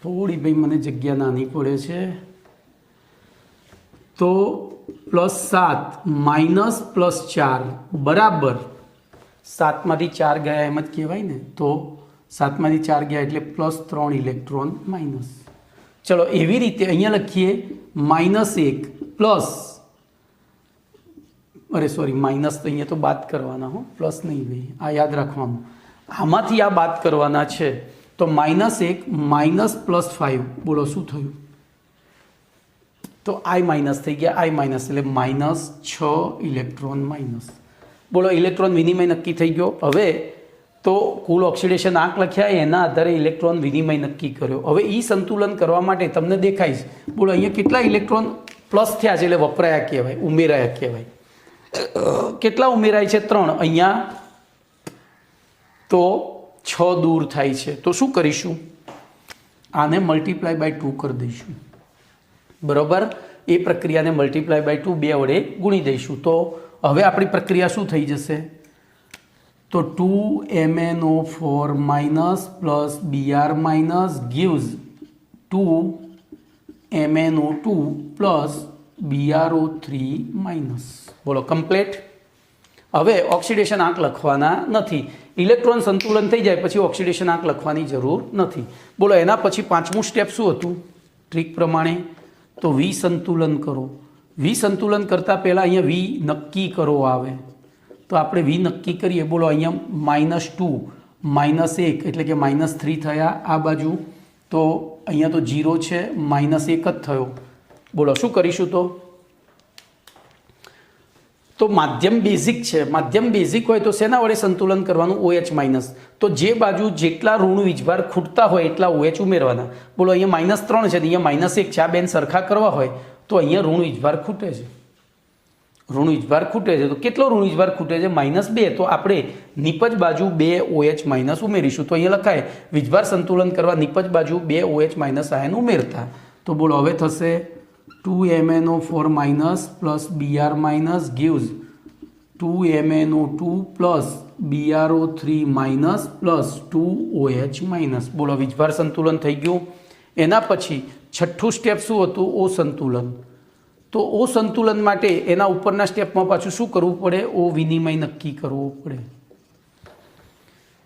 થોડી ભાઈ મને જગ્યા નાની પડે છે, તો +7 માઇનસ +4 બરાબર 7માંથી 4 ગયા એમ જ કહેવાય ને. તો 7માંથી 4 ગયા એટલે +3 ઇલેક્ટ્રોન માઇનસ. ચલો એવી રીતે અહીંયા લખીએ -1 પ્લસ, અરે સોરી માઇનસ તો અહીંયા તો બાદ કરવાના હો, પ્લસ નહીં ભાઈ, આ યાદ રાખવાનું. આમાંથી આ બાદ કરવાના છે. તો -1 માઇનસ +5, બોલો શું થયું, તો આઈ માઇનસ થઈ ગયા, આઈ માઇનસ એટલે -6 ઇલેક્ટ્રોન માઇનસ. બોલો ઇલેક્ટ્રોન વિનિમય નક્કી થઈ ગયો. હવે તો કુલ ઓક્સિડેશન આંક લખ્યા એના આધારે ઇલેક્ટ્રોન વિનિમય નક્કી કર્યો. હવે એ સંતુલન કરવા માટે તમને દેખાય છે, બોલો અહીંયા કેટલા ઇલેક્ટ્રોન પ્લસ થયા છે એટલે વપરાયા કહેવાય, ઉમેરાયા કહેવાય. કેટલા ઉમેરાય છે, 3. અહીંયા તો 6 દૂર થાય છે. તો શું કરીશું, આને મલ્ટીપ્લાય બાય 2 કરી દઈશું. બરાબર, એ પ્રક્રિયાને મલ્ટીપ્લાય બાય 2 2 વડે ગુણી દઈશું. તો હવે આપણી પ્રક્રિયા શું થઈ જશે, તો 2MnO4 minus plus Br minus gives 2MnO2 plus BrO3 minus. બોલો કમ્પ્લીટ. હવે ઓક્સિડેશન આંક લખવાના નથી. ઇલેક્ટ્રોન સંતુલન થઈ જાય પછી ઓક્સિડેશન આંક લખવાની જરૂર નથી. બોલો એના પછી 5મું સ્ટેપ શું હતું ટ્રીક પ્રમાણે, તો વિસંતુલન કરો. વિસંતુલન કરતાં પહેલાં અહીંયા વી નક્કી કરો આવે. તો આપણે વી નક્કી કરીએ. બોલો અહીંયા -2 -1 એટલે કે -3 થયા આ બાજુ. તો અહીંયા તો 0 છે, -1 જ થયો. બોલો શું કરીશું, તો માધ્યમ બેઝિક છે. માધ્યમ બેઝિક હોય તો શેના વડે સંતુલન કરવાનું, OH માઇનસ. તો જે બાજુ જેટલા ઋણ વીજભાર ખૂટતા હોય એટલા OH ઉમેરવાના. બોલો અહીંયા -3 છે, અહીંયા -1 છે. આ બેન સરખા કરવા હોય તો અહીંયા ઋણ વીજભાર ખૂટે છે, ઋણ વીજભાર ખૂટે છે. તો કેટલો ઋણ વીજભાર ખૂટે છે, -2. તો આપણે નિપજ બાજુ 2 OH માઇનસ ઉમેરીશું. તો અહીંયા લખાય વીજભાર સંતુલન કરવા નિપજ બાજુ 2 OH માઇનસ આયન ઉમેરતા. તો બોલો હવે થશે 2MnO4 minus plus Br minus gives 2MnO2 plus BrO3 minus plus 2OH minus. બોલો વીજભાર સંતુલન થઈ ગયું. એના પછી 6થું સ્ટેપ શું હતું, ઓ સંતુલન. તો ઓ સંતુલન માટે એના ઉપરના સ્ટેપમાં પાછું શું કરવું પડે, ઓ વિનિમય નક્કી કરવો પડે.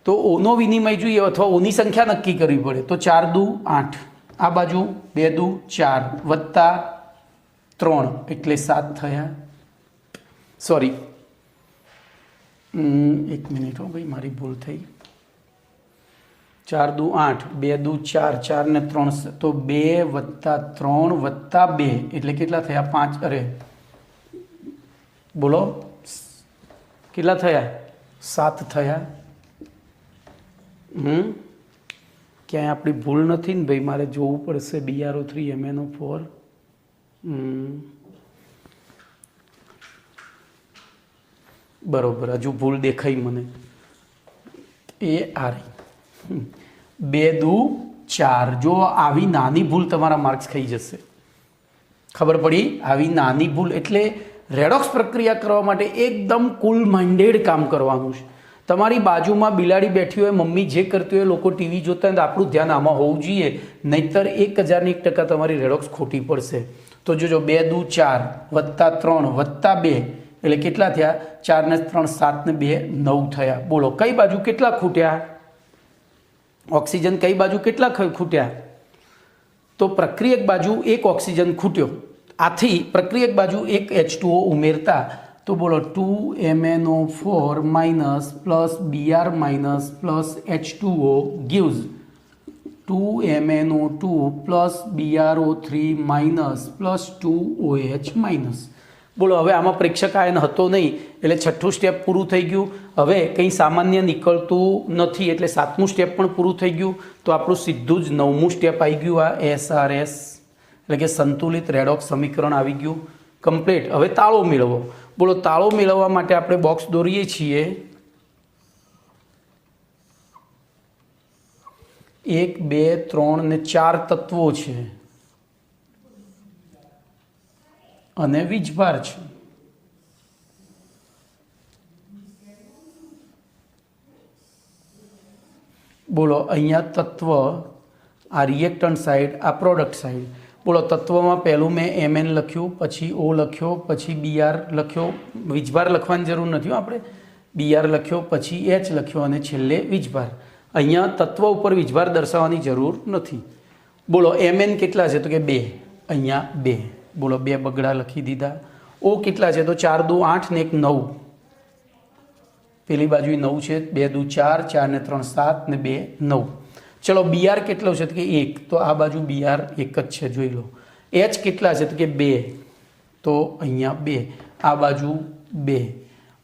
તો ઓનો વિનિમય જોઈએ અથવા ઓની સંખ્યા નક્કી કરવી પડે. તો 4 દુ 8, આ બાજુ 2 દુ 4 વત્તા 3 એટલે 7 થયા. સોરી, 1 મિનિટ હો ભાઈ, મારી ભૂલ થઈ. 4 દુ 8, 2 દુ 4, 4 ને 3, તો 2 વત્તા 3 વત્તા 2 એટલે કેટલા થયા, 5. અરે બોલો કેટલા થયા, 7 થયા. ક્યાંય આપણી ભૂલ નથી ને ભાઈ, મારે જોવું પડશે. BrO3 MnO4 બરોબર, હજુ ભૂલ દેખાઈ મને. એ આ રહી 2 દુ 4. જો આવી નાની ભૂલ તમારા માર્ક્સ ખાઈ જશે. ખબર પડી, આવી નાની ભૂલ એટલે રેડોક્સ પ્રક્રિયા કરવા માટે એકદમ કુલ માઇન્ડેડ કામ કરવાનું છે. તમારી બાજુમાં બિલાડી બેઠી હોય, મમ્મી જે કરતી હોય, લોકો ટીવી જોતા હોય તો આપણું ધ્યાન આમાં હોવું જોઈએ, નહીંતર 1001% તમારી રેડોક્સ ખોટી પડશે. તો જોજો 2 દુ 4 વત્તા 3 વત્તા 2 એટલે કેટલા થયા, 4 ને 3 7 ને 2 9 થયા. બોલો કઈ બાજુ કેટલા ખૂટ્યા, ઓક્સિજન કઈ બાજુ કેટલા ખૂટ્યા, તો પ્રક્રિયક બાજુ 1 ઓક્સિજન ખૂટ્યો. આથી પ્રક્રિયક બાજુ 1 H2O ઉમેરતા તો બોલો 2MnO4 minus plus Br minus plus H2O gives 2MnO2 plus BrO3 minus plus 2OH minus. બોલો હવે આમાં પ્રેક્ષક આયન હતો નહીં એટલે છઠ્ઠું સ્ટેપ પૂરું થઈ ગયું. હવે કંઈ સામાન્ય નીકળતું નથી એટલે સાતમું સ્ટેપ પણ પૂરું થઈ ગયું. તો આપણું સીધું જ નવમું સ્ટેપ આવી ગયું, આ SRS એટલે કે સંતુલિત રેડોક્સ સમીકરણ આવી ગયું કમ્પ્લીટ. હવે તાળો મેળવો. બોલો તાળો મેળવવા માટે આપણે બોક્સ દોરીએ છીએ. 1 2 3 ને 4 તત્વો છે અને વીજભાર છે. બોલો અહીંયા તત્વ, આ રિએક્ટન્ટ સાઈડ, આ પ્રોડક્ટ સાઈડ. બોલો તત્વમાં પહેલું મેં Mn લખ્યું, પછી O લખ્યો, પછી Br લખ્યો. વીજભાર લખવાની જરૂર નથી આપણે. Br લખ્યો, પછી H લખ્યો અને છેલ્લે વીજભાર. અહીંયા તત્વ ઉપર વીજભાર દર્શાવવાની જરૂર નથી. બોલો Mn કેટલા છે તો કે 2, અહીંયા 2. બોલો 2 બગડા લખી દીધા. O કેટલા છે તો 4 દુ 8 ને 1 9. પેલી બાજુ 9 છે, 2 દુ 4, 4 ને 3 7 ને 2 9. ચલો Br કેટલો છે તો કે 1, તો આ બાજુ Br 1 જ છે જોઈ લો. H કેટલા છે તો કે 2, તો અહીંયા 2, આ બાજુ 2.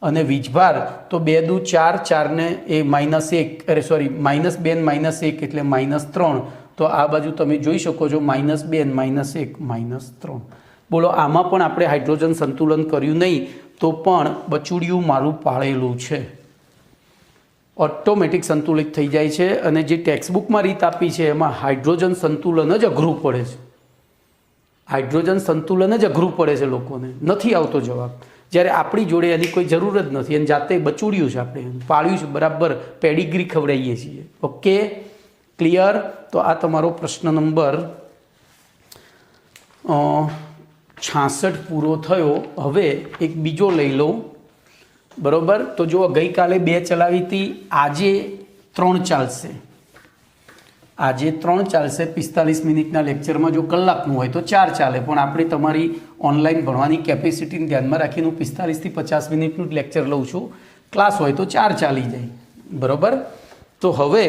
અને વીજભાર તો 2 દુ 4, 4 ને એ -1, અરે સોરી -2 ને -1 એટલે -3. તો આ બાજુ તમે જોઈ શકો છો -2 ને -1 -3. બોલો આમાં પણ આપણે હાઇડ્રોજન સંતુલન કર્યું નહીં તો પણ બચુડિયું મારું પાળેલું છે. ઓટોમેટિક સંતુલિત થઈ જાય છે. અને જે ટેક્સ્ટબુકમાં રીત આપી છે એમાં હાઇડ્રોજન સંતુલન જ અઘરું પડે છે. હાઇડ્રોજન સંતુલન જ અઘરું પડે છે લોકોને, નથી આવતો જવાબ. જ્યારે આપણી જોડે એની કોઈ જરૂર જ નથી અને જાતે બચુડ્યું છે, આપણે પાળ્યું છે, બરાબર પેડિગ્રી ખવડાવીએ છીએ. Okay clear. તો આ તમારો પ્રશ્ન નંબર 66 પૂરો થયો. હવે એક બીજો લઈ લો. બરાબર, તો જો ગઈકાલે 2 ચલાવી હતી, આજે 3 ચાલશે. આજે 3 ચાલશે. 45 મિનિટના લેક્ચરમાં જો કલાકનું હોય તો 4 ચાલે, પણ આપણે તમારી ઓનલાઈન ભણવાની કેપેસિટીને ધ્યાનમાં રાખીને હું 45 થી 50 મિનિટનું જ લેક્ચર લઉં છું. ક્લાસ હોય તો 4 ચાલી જાય. બરાબર, તો હવે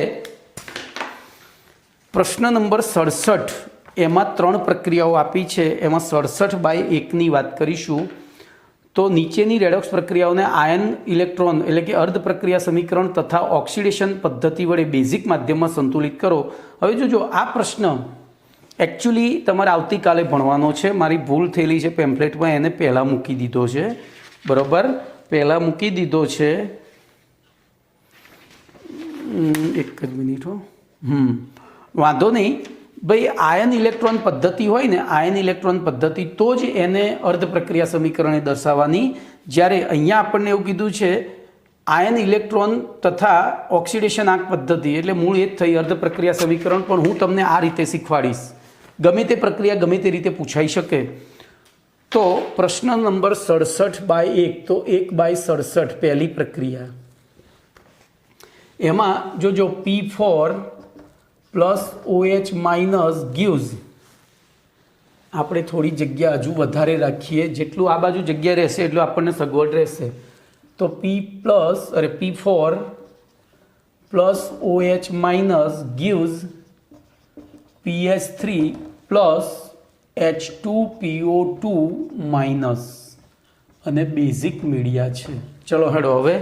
પ્રશ્ન નંબર 67, એમાં 3 પ્રક્રિયાઓ આપી છે. એમાં 67/1ની વાત કરીશું. તો નીચેની રેડોક્સ પ્રક્રિયાઓને આયન ઇલેક્ટ્રોન એટલે કે અર્ધ પ્રક્રિયા સમીકરણ તથા ઓક્સિડેશન પદ્ધતિ વડે બેઝિક માધ્યમમાં સંતુલિત કરો. હવે જોજો આ પ્રશ્ન એકચ્યુઅલી તમારે આવતીકાલે ભણવાનો છે. મારી ભૂલ થયેલી છે પેમ્પલેટમાં, એને પહેલાં મૂકી દીધો છે. બરાબર, પહેલાં મૂકી દીધો છે. એક જ મિનિટ હો. વાંધો નહીં ભાઈ. આયન ઇલેક્ટ્રોન પદ્ધતિ હોય ને, આયન ઇલેક્ટ્રોન પદ્ધતિ તો જ એને અર્ધ પ્રક્રિયા સમીકરણે દર્શાવવાની. જ્યારે અહીંયા આપણને એવું કીધું છે આયન ઇલેક્ટ્રોન તથા ઓક્સિડેશન આંક પદ્ધતિ, એટલે મૂળ એ જ થઈ અર્ધ પ્રક્રિયા સમીકરણ. પણ હું તમને આ રીતે શીખવાડીશ. ગમે તે પ્રક્રિયા ગમે તે રીતે પૂછાઈ શકે. તો પ્રશ્ન નંબર 67/1, તો 1/67 પહેલી પ્રક્રિયા. એમાં જોજો P4 plus OH minus gives, આપણે થોડી જગ્યા હજુ વધારે રાખીએ. જેટલું આ બાજુ જગ્યા રહેશે એટલું આપણને સગવડ રહેશે. તો P4 plus OH minus gives PH3 plus H2PO2 minus, અને બેઝિક મીડિયા છે. ચલો હેડો હવે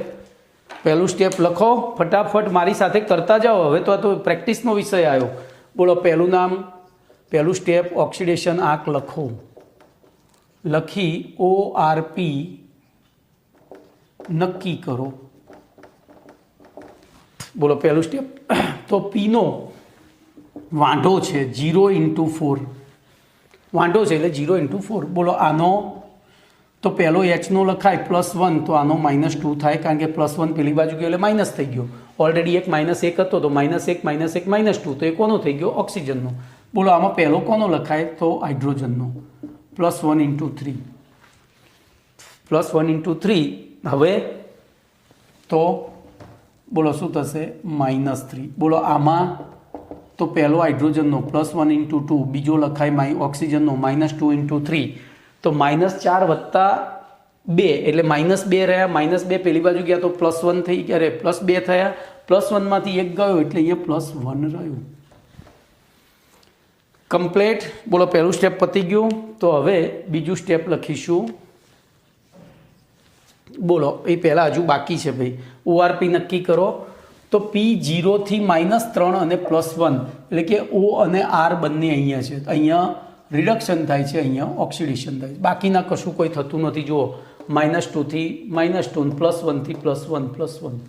પહેલું સ્ટેપ લખો ફટાફટ, મારી સાથે કરતા જાઓ. હવે તો આ તો પ્રેક્ટિસનો વિષય આવ્યો. બોલો પહેલું નામ, પહેલું સ્ટેપ ઓક્સિડેશન આંક લખો. લખી ORP નક્કી કરો. બોલો પહેલું સ્ટેપ. તો પીનો વાંઢો છે 0/4, વાંઢો છે એટલે 0/4. બોલો આનો તો પહેલો Hનો લખાય +1, તો આનો -2 થાય, કારણ કે +1 પેલી બાજુ ગયો એટલે માઇનસ થઈ ગયો. ઓલરેડી એક -1 હતો તો -1 -2, તો એ કોનો થઈ ગયો? ઓક્સિજનનો. બોલો આમાં પહેલો કોનો લખાય? તો હાઇડ્રોજનનો. +1/3, +1/3. હવે તો બોલો શું થશે? -3. બોલો આમાં તો પહેલો હાઇડ્રોજનનો +1/2, બીજો લખાય ઓક્સિજનનો -2/3. તો -4 વત્તા 2 એટલે -2 રહ્યા, -2 પેલી બાજુ ગયા તો +1 થઈ ગયા, અરે +2 થયા, +1માંથી 1 ગયો એટલે અહીંયા +1 રહ્યું. કમ્પ્લીટ. બોલો પહેલું સ્ટેપ પતી ગયું. તો હવે બીજું સ્ટેપ લખીશું. બોલો એ પહેલાં હજુ બાકી છે ભાઈ. ORP નક્કી કરો. તો P 0 થી -3 અને +1 એટલે કે O અને R બંને અહીંયા છે. અહીંયા રિડક્શન થાય છે, અહીંયા ઓક્સિડેશન થાય છે. બાકીના કશું કોઈ થતું નથી. જુઓ -2 થી -2, +1 થી +1.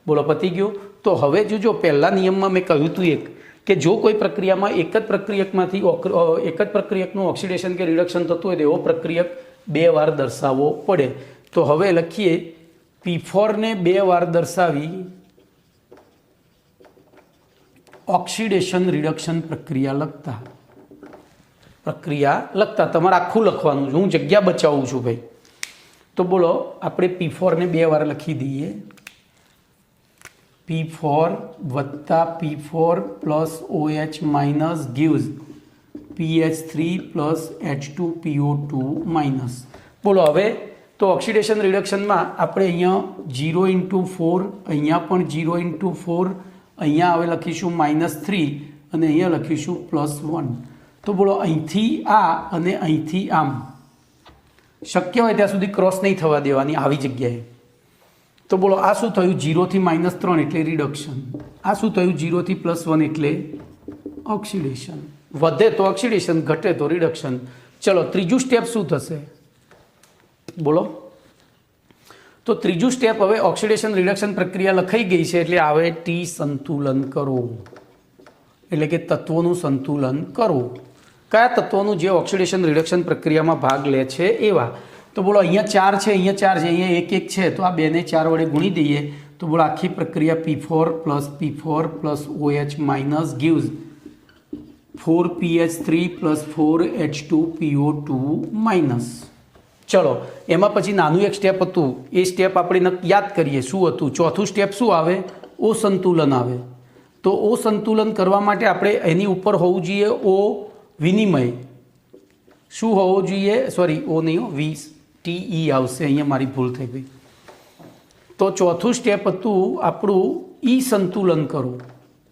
બોલો પતી ગયું. તો હવે જો પહેલા નિયમમાં મેં કહ્યું હતું કે જો કોઈ પ્રક્રિયામાં એક જ પ્રક્રિયકનું ઓક્સિડેશન કે રિડક્શન થતું હોય તો એવો પ્રક્રિયક 2 વાર દર્શાવવો પડે. તો હવે લખીએ P4 ને 2 વાર દર્શાવી ઓક્સિડેશન રિડક્શન પ્રક્રિયા લખતા તમારે આખું લખવાનું છે. હું જગ્યા બચાવું છું ભાઈ. તો બોલો આપણે P4 ને 2 વાર લખી દઈએ. P4 વત્તા P4 plus OH minus gives PH3 plus H2PO2 minus. બોલો હવે તો ઓક્સિડેશન રિડક્શનમાં આપણે અહીંયા 0 × 4, અહીંયા પણ 0 × 4, અહીંયા હવે લખીશું -3 અને અહીંયા લખીશું +1. તો બોલો અહીંથી આ અને અહીંથી આમ શક્ય હોય ત્યાં સુધી ક્રોસ નહીં થવા દેવાની આવી જગ્યાએ. તો બોલો આ શું થયું? 0 થી -3 એટલે રિડક્શન. આ શું થયું? 0 થી +1 એટલે ઓક્સિડેશન. વધે તો ઓક્સિડેશન, ઘટે તો રિડક્શન. ચલો ત્રીજું સ્ટેપ શું થશે? બોલો. તો ત્રીજું સ્ટેપ હવે ઓક્સિડેશન રિડક્શન પ્રક્રિયા લખાઈ ગઈ છે એટલે આવે T સંતુલન કરો, એટલે કે તત્વોનું સંતુલન કરવું. કયા તત્વોનું? જે ઓક્સિડેશન રિડક્શન પ્રક્રિયામાં ભાગ લે છે એવા. તો બોલો અહીંયા 4 છે, અહીંયા 4 છે, અહીંયા 1 1 છે. તો આ બેને 4 વડે ગુણી દઈએ. તો બોલો આખી પ્રક્રિયા P4 plus OH minus gives 4PH3 plus 4H2PO2 minus. ચલો એમાં પછી નાનું એક સ્ટેપ હતું, એ સ્ટેપ આપણે યાદ કરીએ. શું હતું? ચોથું સ્ટેપ શું આવે? અસંતુલન આવે. તો અસંતુલન કરવા માટે આપણે એની ઉપર હોવું જોઈએ O વિનિમય. શું હોવું જોઈએ? સોરી O નહીં, TE આવશે. અહીંયા મારી ભૂલ થઈ ગઈ. તો ચોથું સ્ટેપ હતું આપણું E સંતુલન કરવું.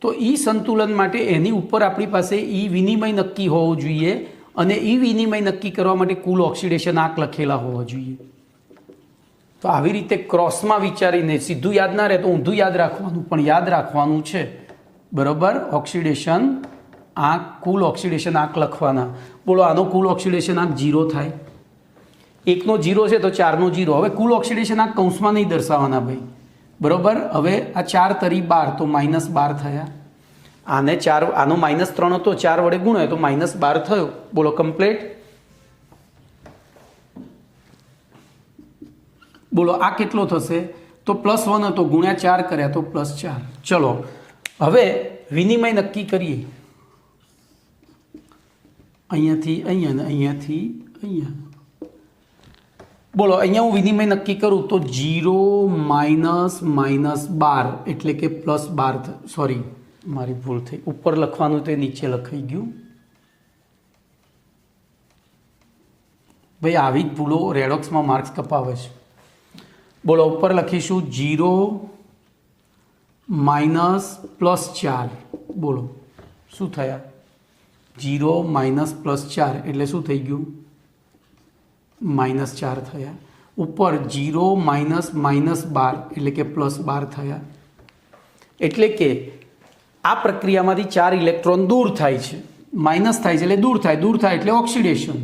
તો E સંતુલન માટે એની ઉપર આપણી પાસે E વિનિમય નક્કી હોવું જોઈએ અને E વિનિમય નક્કી કરવા માટે કુલ ઓક્સિડેશન આંક લખેલા હોવા જોઈએ. તો આવી રીતે ક્રોસમાં વિચારીને સીધું યાદ ના રહે તો ઊંધું યાદ રાખવાનું, પણ યાદ રાખવાનું છે બરાબર. ઓક્સિડેશન આંક, કુલ ઓક્સિડેશન આંક લખવાના. બોલો આનો કુલ ઓક્સિડેશન આંક 0 થાય. 1નો 0 છે તો 4નો 0. હવે કુલ ઓક્સિડેશન આંક કૌંસમાં નહીં દર્શાવવાના ભાઈ બરાબર. હવે આ 4 તરી 12 તો -12 થયા. આને 4, આનો -3 હતો, 4 વડે ગુણ્યો તો -12 થયો. બોલો કમ્પ્લીટ. બોલો આ કેટલો થશે? તો +1 હતો, ગુણ્યા 4 કર્યા તો +4. ચલો હવે વિનિમય નક્કી કરીએ. અહીંયાથી અહીંયા ને અહીંયાથી અહીંયા. બોલો અહીંયા હું વિનિમય નક્કી કરું તો 0 -12 એટલે કે +12. સોરી મારી ભૂલ થઈ, ઉપર લખવાનું તે નીચે લખાઈ ગયું ભાઈ. આવી જ ભૂલો રેડોક્સમાં માર્ક્સ કપાવે છે. બોલો ઉપર લખીશું 0 -+4. બોલો શું થયા? 0 -+4 એટલે શું થઈ ગયું? -4 થયા. ઉપર 0 -12 એટલે કે +12 થયા. એટલે કે આ પ્રક્રિયામાંથી 4 ઇલેક્ટ્રોન દૂર થાય છે. માઇનસ થાય છે એટલે દૂર થાય એટલે ઓક્સિડેશન.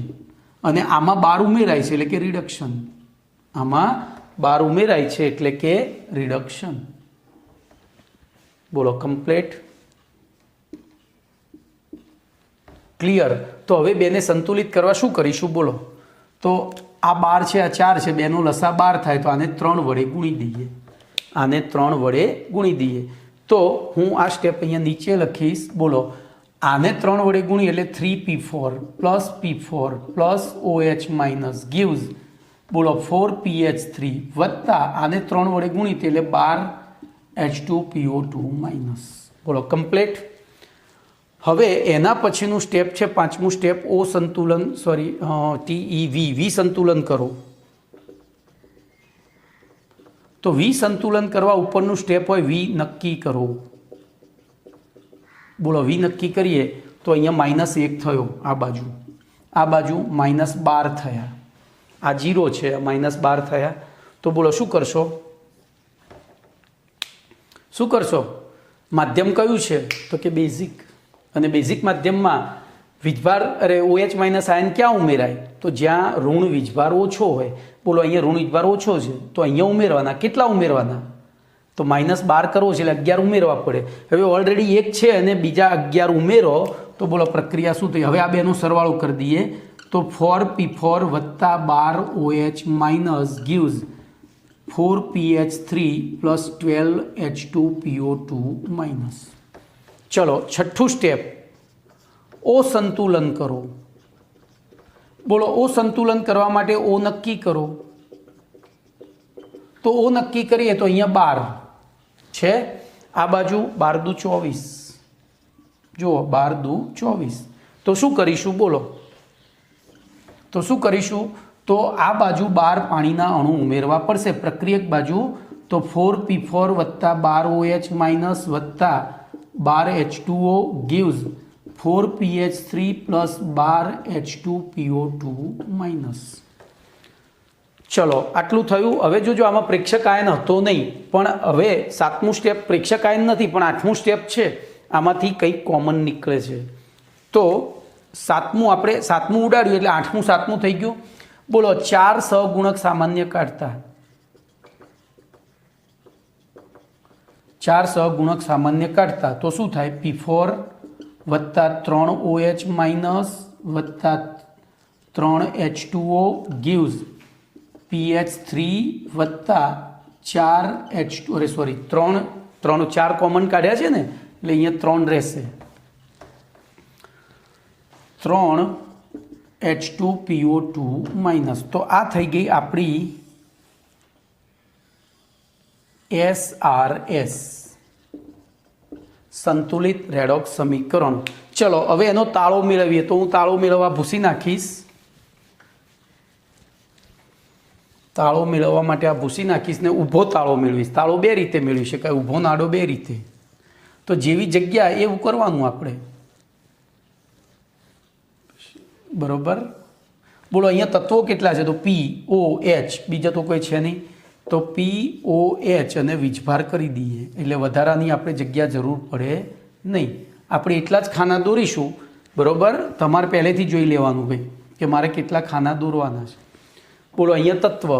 અને આમાં 12 ઉમેરાય છે એટલે કે રિડક્શન. આમાં 12 ઉમેરાય છે એટલે કે રિડક્શન. બોલો કમ્પ્લીટ. ક્લિયર. તો હવે બેને સંતુલિત કરવા શું કરીશું? બોલો. તો આ 12 છે, આ 4 છે, બેનો લસા 12 થાય તો આને 3 વડે ગુણી દઈએ. આને 3 વડે ગુણી દઈએ. તો હું આ સ્ટેપ અહીંયા નીચે લખીશ. બોલો આને 3 વડે ગુણી એટલે 3P4 plus OH minus gives બોલો 4PH3 વત્તા આને 3 વડે ગુણી એટલે 12H2PO2 માઇનસ. બોલો કમ્પ્લીટ. હવે એના પછીનું સ્ટેપ છે 5મું સ્ટેપ, O સંતુલન, સોરી TEV, વિસંતુલન કરો. तो विसंतुलन करवा उपरનું स्टेप होय वी नक्की करो। बोलो वी नक्की करिए तो अहींया -1 थयो, आ बाजू -12 थया, आ 0 छे, -12 थया। तो बोलो शुं करशो? माध्यम कयुं छे? तो के बेसिक। अने बेसिक माध्यममां वीजभार OH माइनस आयन क्या उमेराय? तो ज्यां ऋण वीजभार ओछो होय। बोलो अहींया ऋण वीजभार ओछो छे तो अहींया उमेरवाना। केटला उमेरवाना? तो -12 करवो छे એટલે 11 उमेरवा पड़े। हवे ऑलरेडी 1 छे अने बीजा 11 उमेरो तो बोलो प्रक्रिया शुं थई? हवे आ बेनो सरवाळो कर दीए तो 4P4 वत्ता 12OH minus gives 4PH3 plus 12H2PO2 minus. चलो छठ्ठું स्टेप, असंतुलन करो। बोलो असंतुलन करवा माटे ओ नक्की करो। तो ओ नक्की करिए तो अहींया 12 छे, आ बाजू 12 दू 24, जो 12 दू 24। तो शुं करीशुं? बोलो तो शुं करीशुं? तो आ बाजू 12 पाणीना अणु उमेरवा पड़शे प्रक्रियक बाजू। तो 4P4 वत्ता 12OH माइनस वत्ता 12H2O gives 4PH3 plus 12H2PO2 minus. चलो आटલું થયું। હવે જોજો આમાં પ્રેક્ષક આયન હતો નહીં, પણ હવે 7મું સ્ટેપ પ્રેક્ષક આયન નથી પણ 8મું સ્ટેપ છે, આમાંથી કંઈક કોમન નીકળે છે। તો 7મું ઉડાડ્યું એટલે 8મું 7મું થઈ ગયું। બોલો 4 સહગુણક સામાન્ય કાઢતા, 4 સહગુણક સામાન્ય કાઢતા તો શું થાય? P4 વત્તા 3OH માઇનસ વત્તા 3H2O गिव्स PH3 वत्ता 4H2 अरे सॉरी 4 कॉमन काढ़्या छे ने એટલે અહીંયા 3 રહેશે, 3H2PO2 माइनस। तो आ થઈ ગઈ આપણી SRS संतुलित रेडॉक्स समीकरण। चलो હવે એનો તાળો મેળવીએ। તો હું તાળો મેળવવા ભૂસી નાખીશ। તાળો મેળવવા માટે આ ભૂસી નાખીશ ને ઊભો તાળો મેળવીશ। તાળો બે રીતે મેળવી શકાય, ઊભો નાડો બે રીતે। તો જેવી જગ્યા એવું કરવાનું આપણે, બરોબર। બોલો અહીંયા તત્વો કેટલા છે? તો POH, બીજા તો કોઈ છે નહીં। તો POH અને વીજભાર કરી દઈએ એટલે વધારાની આપણે જગ્યા જરૂર પડે નહીં। આપણે એટલા જ ખાના દોરીશું, બરોબર। તમારે પહેલેથી જોઈ લેવાનું ભાઈ કે મારે કેટલા ખાના દોરવાના છે। बोलो अहीं तत्व,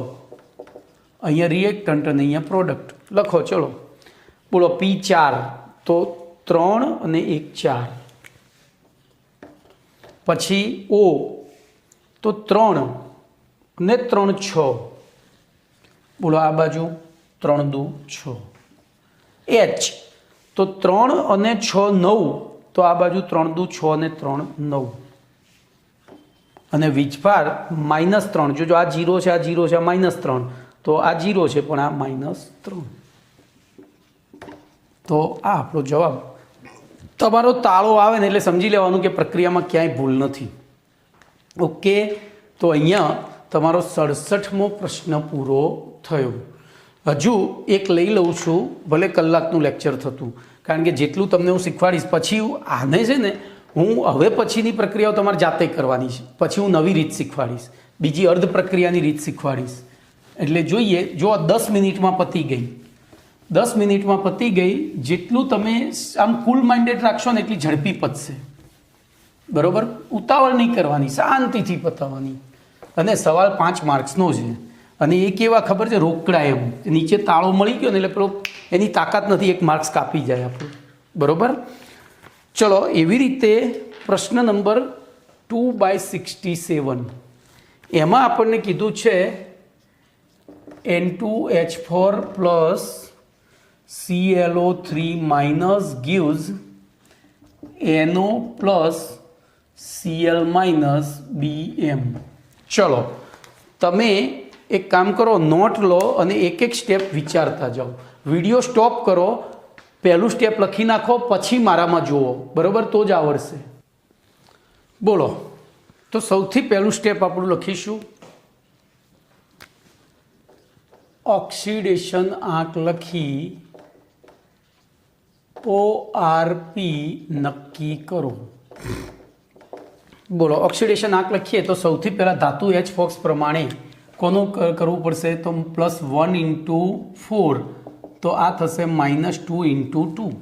अहीं रिएक्टंट और अहीं प्रोडक्ट लखो। चलो बोलो P4 तो 3 અને 1 4, पछी O तो 3 ने 3 6, बोलो आ बाजू 3 दू 6, H तो 3 અને 6 9, तो आ बाजू 3 दू 6 ने 3 9 અને વીજભાર -3। જો આ 0 છે, આ 0 છે, આ -3 તો આ 0 છે પણ આ -3। તો આ આપણો જવાબ। તમારો તાળો આવે ને એટલે સમજી લેવાનું કે પ્રક્રિયામાં ક્યાંય ભૂલ નથી। ઓકે, તો અહીંયા તમારો 67મો પ્રશ્ન પૂરો થયો। હજુ એક લઈ લઉં છું, ભલે કલાકનું લેક્ચર થતું, કારણ કે જેટલું તમને હું શીખવાડીશ પછી આને છે ને હું હવે પછીની પ્રક્રિયાઓ તમારે જાતે કરવાની છે। પછી હું નવી રીત શીખવાડીશ, બીજી અર્ધ પ્રક્રિયાની રીત શીખવાડીશ। એટલે જોઈએ, જો 10 મિનિટમાં પતી ગઈ, 10 મિનિટમાં પતી ગઈ। જેટલું તમે આમ કુલ માઇન્ડેડ રાખશો ને એટલી ઝડપી પતશે, બરાબર। ઉતાવળ નહીં કરવાની, શાંતિથી પતાવવાની। અને સવાલ 5 માર્ક્સનો છે અને એ કેવા ખબર છે? રોકડા એમ, નીચે તાળો મળી ગયો ને એટલે પેલો એની તાકાત નથી, 1 માર્ક્સ કાપી જાય આપણું, બરાબર। चलो एवी रीते प्रश्न नंबर 2/67 एमां आपणे कीधुं छे N2H4 plus ClO3 minus gives NO plus Cl minus Bm। चलो तमे एक काम करो, नोट लो अने एक एक स्टेप विचारता जाओ। विडियो स्टॉप करो, पहलू स्टेप लखी नाखो, पछी मारामां जुओ, बराबर, तो ज आवड़शे। बोलो तो सौथी पहलू स्टेप आपणे लखीशुं ઓક્સિડેશન આંક લખી ORP નક્કી કરો. બોલો ઓક્સિડેશન આંક લખીએ તો સૌથી પહેલાં ધાતુ H ફોક્સ પ્રમાણે કોનું કરવું પડશે? તો +1 × 4 તો આ થશે -2 × 2.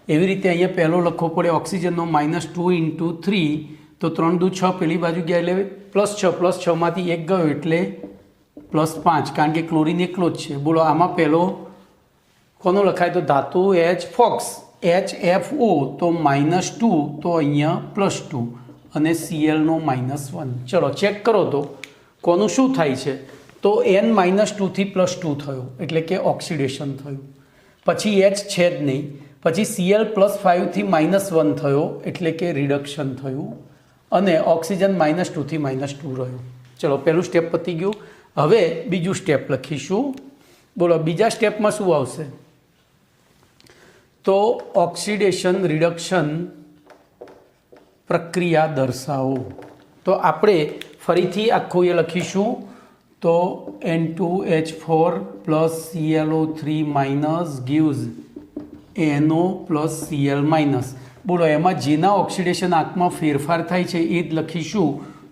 એવી રીતે અહીંયા પહેલો લખવો પડે ઓક્સિજનનો -2 × 3 તો 3 દુ 6 પેલી બાજુ ગયા એટલે +6 માંથી 1 ગયો એટલે +5 કારણ કે ક્લોરીન એકલો જ છે. બોલો આમાં પહેલો કોનો લખાય? તો ધાતુ H ફોક્સ HFO તો -2 તો અહીંયા +2 અને Clનો -1. ચલો ચેક કરો તો કોનું શું થાય છે? તો N -2 થી +2 થયો એટલે કે ઓક્સિડેશન થયું. પછી H છે જ નહીં. પછી Cl +5 થી -1 થયો એટલે કે રિડક્શન થયું અને ઓક્સિજન -2 થી -2 રહ્યો. ચલો પહેલું સ્ટેપ પતી ગયું. હવે બીજું સ્ટેપ લખીશું. બોલો બીજા સ્ટેપમાં શું આવશે? તો ઓક્સિડેશન રિડક્શન પ્રક્રિયા દર્શાવો. તો આપણે ફરીથી આખું એ લખીશું. તો N2H4 + ClO3- gives NO + Cl-. બોલો એમાં જેના ઓક્સિડેશન આંકમાં ફેરફાર થાય છે એ જ લખીશું.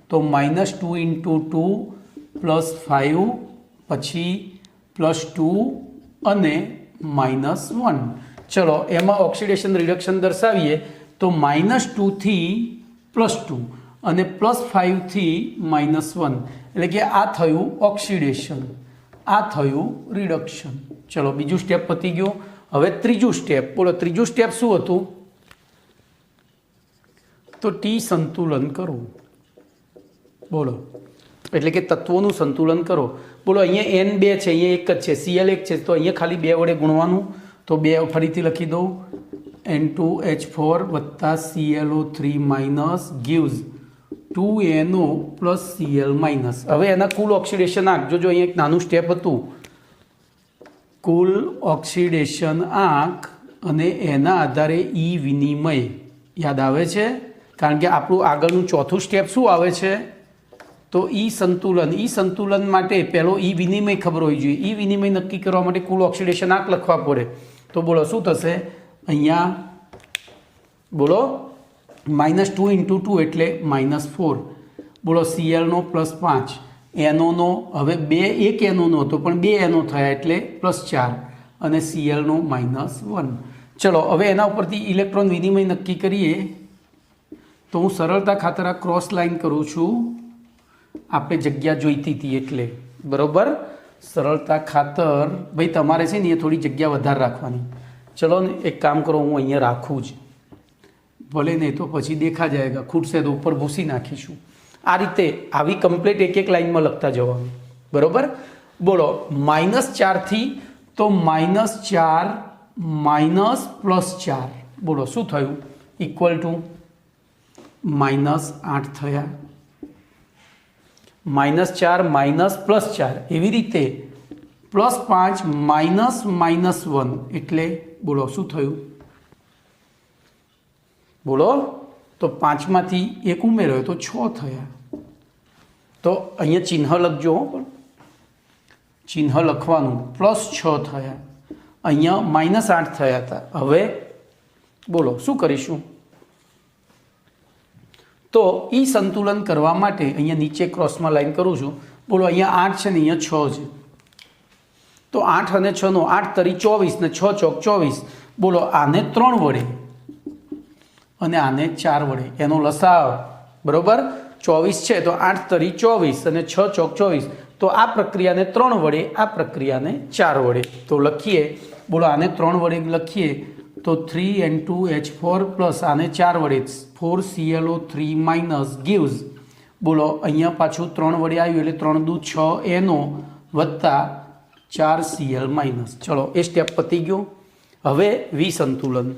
તો -2 × 2 +5 પછી +2 અને -1. ચલો એમાં ઓક્સિડેશન રિડક્શન દર્શાવીએ તો -2 થી +2 અને +5 થી -1 એટલે કે આ થયું ઓક્સિડેશન, આ થયું રિડક્શન. ચલો બીજું સ્ટેપ પતી ગયું. હવે ત્રીજું સ્ટેપ. બોલો ત્રીજું સ્ટેપ શું હતું? તો ટી સંતુલન કરો. બોલો એટલે કે તત્વોનું સંતુલન કરો. બોલો અહીંયા N 2 છે, અહીંયા એક જ છે, Cl 1 છે તો અહીંયા ખાલી 2 વડે ગુણવાનું. તો 2 ફરીથી લખી દઉં. N2H4 + ClO3- gives 2NO + Cl-. હવે એના કુલ ઓક્સિડેશન આંક જોજો. અહીંયા એક નાનું સ્ટેપ હતું. કુલ ઓક્સિડેશન આંક અને એના આધારે ઈ વિનિમય યાદ આવે છે? કારણ કે આપણું આગળનું ચોથું સ્ટેપ શું આવે છે? તો ઈ સંતુલન. ઈ સંતુલન માટે પહેલો ઈ વિનિમય ખબર હોવી જોઈએ. ઈ વિનિમય નક્કી કરવા માટે કુલ ઓક્સિડેશન આંક લખવા પડે. તો બોલો શું થશે? અહીંયા બોલો -2 × 2 એટલે -4. બોલો Clનો +5, NOનો હવે 1 NOનો હતો પણ 2 NO થયા એટલે +4 અને Clનો -1. ચલો હવે એના ઉપરથી ઇલેક્ટ્રોન વિનિમય નક્કી કરીએ. તો હું સરળતા ખાતર આ ક્રોસ લાઈન કરું છું. આપણે જગ્યા જોઈતી હતી એટલે બરોબર. સરળતા ખાતર ભાઈ તમારે છે ને એ થોડી જગ્યા વધારે રાખવાની. ચલો ને એક કામ કરો, હું અહીંયા રાખું જ, ભલે નહીં તો પછી દેખા જાયગા, ખૂટશે તો ઉપર ભૂસી નાખીશું. આ રીતે આવી કમ્પ્લીટ એક લાઈનમાં લખતા જવાનું. બરોબર. બોલો -4 થી તો -4 -+4 બોલો શું થયું? = -8 થયા. -4 -+4 એવી રીતે +5 -1 એટલે બોલો શું થયું? બોલો તો 5માંથી 1 ઉમેર્યો તો 6 થયા. તો અહીંયા ચિહ્ન લખજો. ચિહ્ન લખવાનું. +6 થયા. અહીંયા -8 થયા હતા. હવે બોલો શું કરીશું? તો ઈ સંતુલન કરવા માટે અહીંયા નીચે ક્રોસમાં લાઈન કરું છું. બોલો અહીંયા 8 છે ને અહીંયા 6 છે. તો 8 અને 6 નો 8 તરી 24 ને 6 ચોક 24. બોલો આને 3 વડે અને આને 4 વડે એનો લસાઅ બરોબર 24 છે તો 8 તરી 24 અને 6 ચોક 24. તો આ પ્રક્રિયાને 3 વડે, આ પ્રક્રિયાને 4 વડે. તો લખીએ. બોલો આને 3 વડે લખીએ તો 3N2H4 + આને 4 વડે 4ClO3- gives. બોલો અહીંયા પાછું 3 વડે આવ્યું એટલે 3 દુ 6 NO + 4 Cl-. ચલો એ સ્ટેપ પતી ગયો. હવે વિસંતુલન.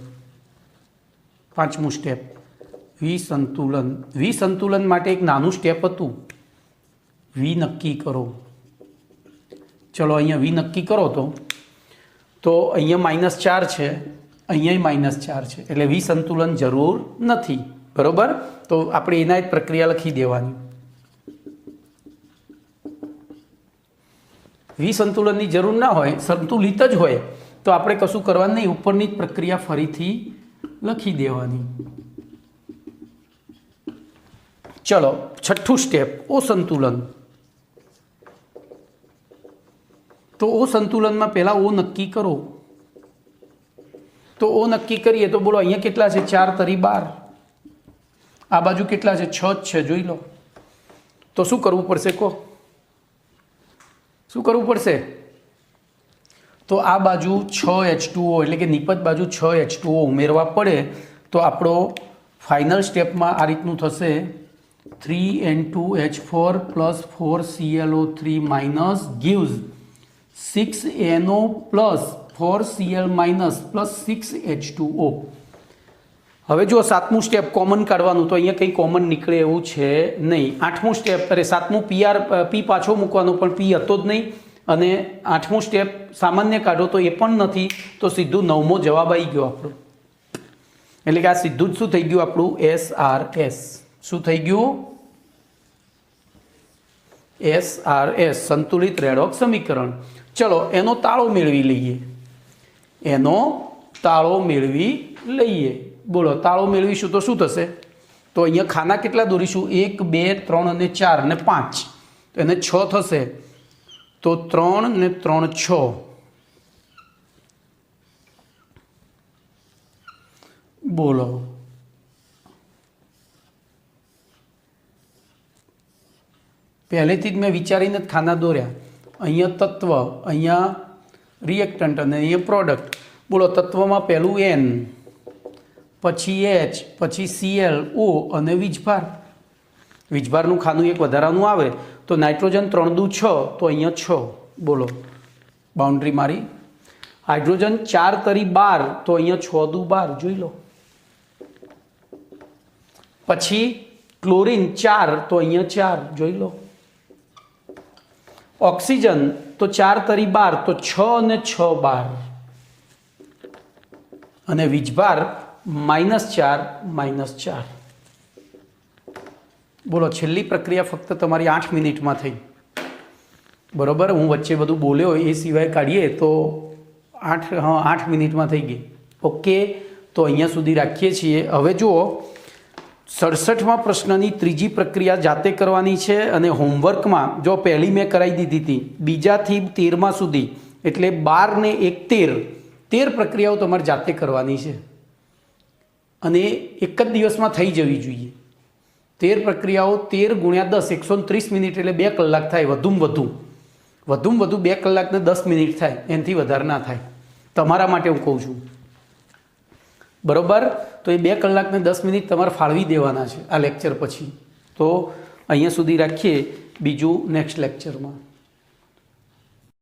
5મું સ્ટેપ વિસંતુલન. વિસંતુલન માટે એક નાનું સ્ટેપ હતું. વી નક્કી કરો. ચલો અહીંયા વી નક્કી કરો તો અહીંયા -4 છે, અહીંયા -4 છે એટલે વિસંતુલન જરૂર નથી. બરોબર. તો આપણે એના જ પ્રક્રિયા લખી દેવાની. વિસંતુલનની જરૂર ના હોય, સંતુલિત જ હોય તો આપણે કશું કરવાનું નહીં, ઉપરની જ પ્રક્રિયા ફરીથી લખી દેવાની. ચલો છઠ્ઠું સ્ટેપ, અસંતુલન. તો અસંતુલનમાં પહેલા ઓ નક્કી કરો. તો ઓ નક્કી કરીએ તો બોલો અહીંયા કેટલા છે? 4 તરી 12. આ બાજુ કેટલા છે? 6 જ છે, જોઈ લો. તો શું કરવું પડશે કહો? શું કરવું પડશે? તો આ બાજુ 6H2O એટલે કે નિપજ બાજુ 6H2O ઉમેરવા પડે. તો આપણો ફાઇનલ સ્ટેપમાં આ રીતનું થશે 3N2H4 + 4ClO3 minus gives 6NO + 4Cl minus + 6H2O. હવે જો 7મું સ્ટેપ કોમન કાઢવાનું, તો અહીંયા કંઈ કોમન નીકળે એવું છે નહીં. 8મું સ્ટેપ, અરે 7મું પી પાછો મૂકવાનો, પણ પી હતો જ નહીં. અને 8મું સ્ટેપ સામાન્ય કાઢો તો એ પણ નથી, તો સીધું 9મો જવાબ આવી ગયો આપણો. એટલે કે આ સીધું જ શું થઈ ગયું આપણું? SRS. શું થઈ ગયું? SRS, સંતુલિત રેડોક્સ સમીકરણ. ચલો એનો તાળો મેળવી લઈએ. એનો તાળો મેળવી લઈએ. બોલો તાળો મેળવીશું તો શું થશે? તો અહીંયા ખાના કેટલા દોરીશું? 1 2 3 અને 4 અને 5. તો એને 6 થશે. તો 3 ને 3 6. બોલો પહેલેથી જ મેં વિચારીને જ ખાના દોર્યા. અહીંયા તત્વ, અહીંયા રિએક્ટન્ટ અને અહીંયા પ્રોડક્ટ. બોલો તત્વમાં પહેલું N, પછી H, પછી Cl, O અને વીજભાર. વીજભારનું ખાનું એક વધારાનું આવે. તો નાઇટ્રોજન 3 દુ 6, તો અહીંયા 6. બોલો બાઉન્ડ્રી મારી. હાઇડ્રોજન 4 તરી 12, તો અહીંયા 6 દુ 12, જોઈ લો. પછી ક્લોરીન 4, તો અહીંયા 4, જોઈ લો. ઓક્સિજન તો 4 તરી 12, તો 6 અને 6 12. અને વીજભાર -4 -4. બોલો છેલ્લી પ્રક્રિયા ફક્ત તમારી 8 મિનિટમાં થઈ. બરોબર, હું વચ્ચે બધું બોલ્યો એ સિવાય કાઢીએ તો 8 મિનિટમાં થઈ ગઈ. ઓકે, તો અહીંયા સુધી રાખીએ છીએ. હવે જુઓ 67મા પ્રશ્નની ત્રીજી પ્રક્રિયા જાતે કરવાની છે. અને હોમવર્કમાં જો પહેલી મેં કરાવી દીધી હતી, બીજાથી 13મા સુધી એટલે 12 ને 1 13 પ્રક્રિયાઓ તમારે જાતે કરવાની છે. અને એક જ દિવસમાં થઈ જવી જોઈએ. 13 પ્રક્રિયાઓ 13 × 10 130 મિનિટ એટલે 2 કલાક થાય. વધુમાં વધુ 2 કલાક ને 10 મિનિટ થાય, એનાથી વધારે ના થાય. તમારા માટે હું કહું છું. બરોબર, તો એ 2 કલાક ને 10 મિનિટ તમારે ફાળવી દેવાના છે આ લેક્ચર પછી. તો અહીંયા સુધી રાખીએ, બીજું નેક્સ્ટ લેક્ચરમાં.